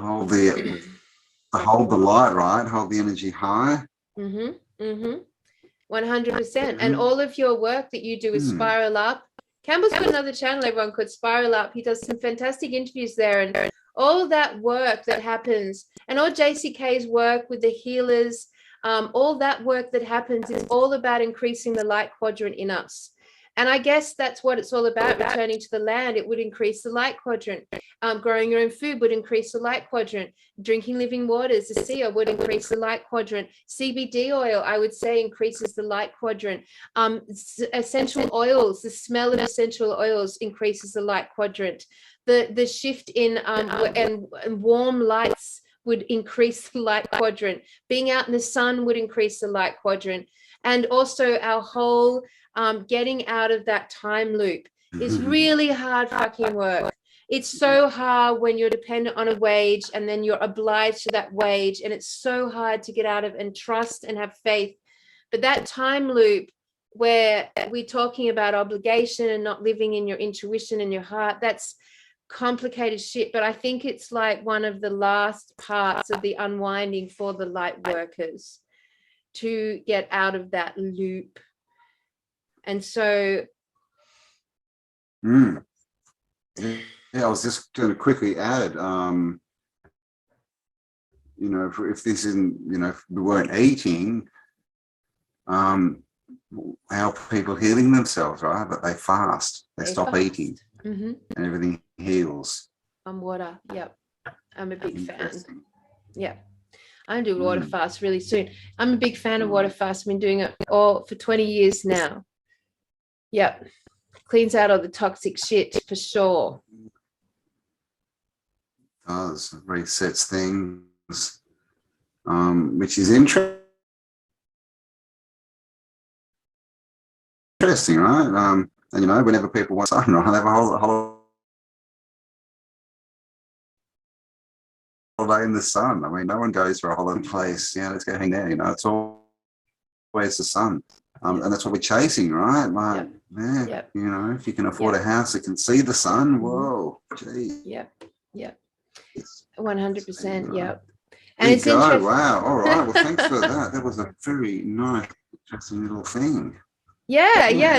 light, right? Hold the energy high. 100%. And all of your work that you do is Spiral Up. Campbell's got another channel, everyone, called Spiral Up. He does some fantastic interviews there, and all that work that happens, and all JCK's work with the healers, all that work that happens is all about increasing the light quadrant in us. And I guess that's what it's all about, returning to the land. It would increase the light quadrant. Growing your own food would increase the light quadrant. Drinking living waters, the sea, would increase the light quadrant. CBD oil, I would say, increases the light quadrant. Essential oils, the smell of essential oils increases the light quadrant. The shift in and warm lights would increase the light quadrant. Being out in the sun would increase the light quadrant. And also our whole getting out of that time loop is really hard fucking work. It's so hard when you're dependent on a wage and then you're obliged to that wage, and it's so hard to get out of and trust and have faith. But that time loop where we're talking about obligation and not living in your intuition and your heart, that's complicated shit. But I think it's like one of the last parts of the unwinding for the light workers to get out of that loop. And so I was just going to quickly add, you know, if this isn't, you know, if we weren't eating, how people healing themselves, right? But they fast, they stop eating, and everything heals. On water. I'm a big fan. I'm doing water fast really soon. I'm a big fan of water fast. I've been doing it all for 20 years now. Cleans out all the toxic shit for sure. It does, resets things, which is interesting, right? And you know, whenever people want something, I have a whole holiday in the sun. I mean, no one goes for a holiday place, yeah, let's go hang there, you know, it's always the sun. And that's what we're chasing, right? Like, you know, if you can afford a house that can see the sun, whoa, gee. 100%, And it's interesting. Wow, all right, well, thanks for that. That was a very nice, interesting little thing.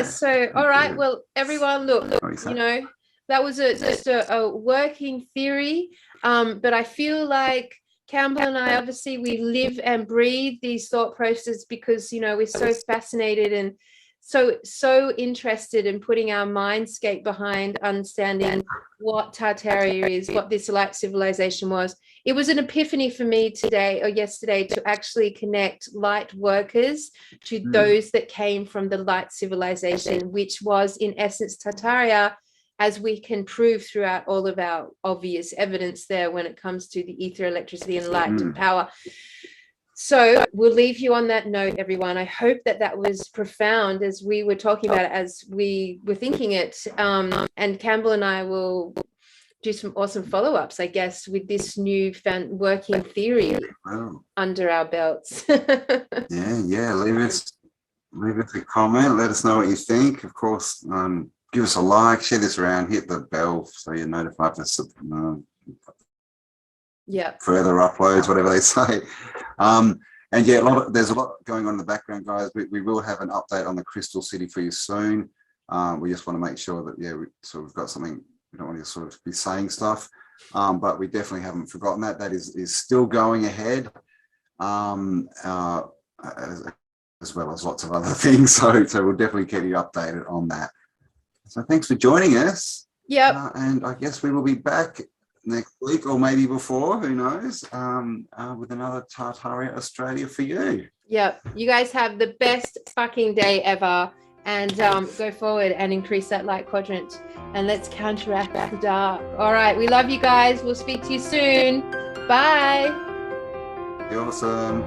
So, all right, well, everyone, look, you know, that was just a working theory, but I feel like Campbell and I, obviously, we live and breathe these thought processes because, you know, we're so fascinated and so interested in putting our mindscape behind understanding what Tartaria is, what this light civilization was. It was an epiphany for me today or yesterday to actually connect light workers to those that came from the light civilization, which was in essence Tartaria, as we can prove throughout all of our obvious evidence there when it comes to the ether, electricity, and light and power. So we'll leave you on that note, everyone. I hope that that was profound as we were talking about it, as we were thinking it. And Campbell and I will do some awesome follow-ups, I guess, with this new working theory under our belts. Yeah. Leave us a comment. Let us know what you think. Of course, give us a like, share this around, hit the bell so you're notified for further uploads, whatever they say. And yeah, there's a lot going on in the background, guys. We will have an update on the Crystal City for you soon. We just want to make sure that we've got something. We don't want to sort of be saying stuff, but we definitely haven't forgotten that. That is still going ahead, as well as lots of other things. So we'll definitely keep you updated on that. So thanks for joining us. Yep. And I guess we will be back next week or maybe before, who knows, with another Tartaria Australia for you. Yep. You guys have the best fucking day ever, and go forward and increase that light quadrant, and let's counteract the dark. All right. We love you guys. We'll speak to you soon. Bye. You're awesome.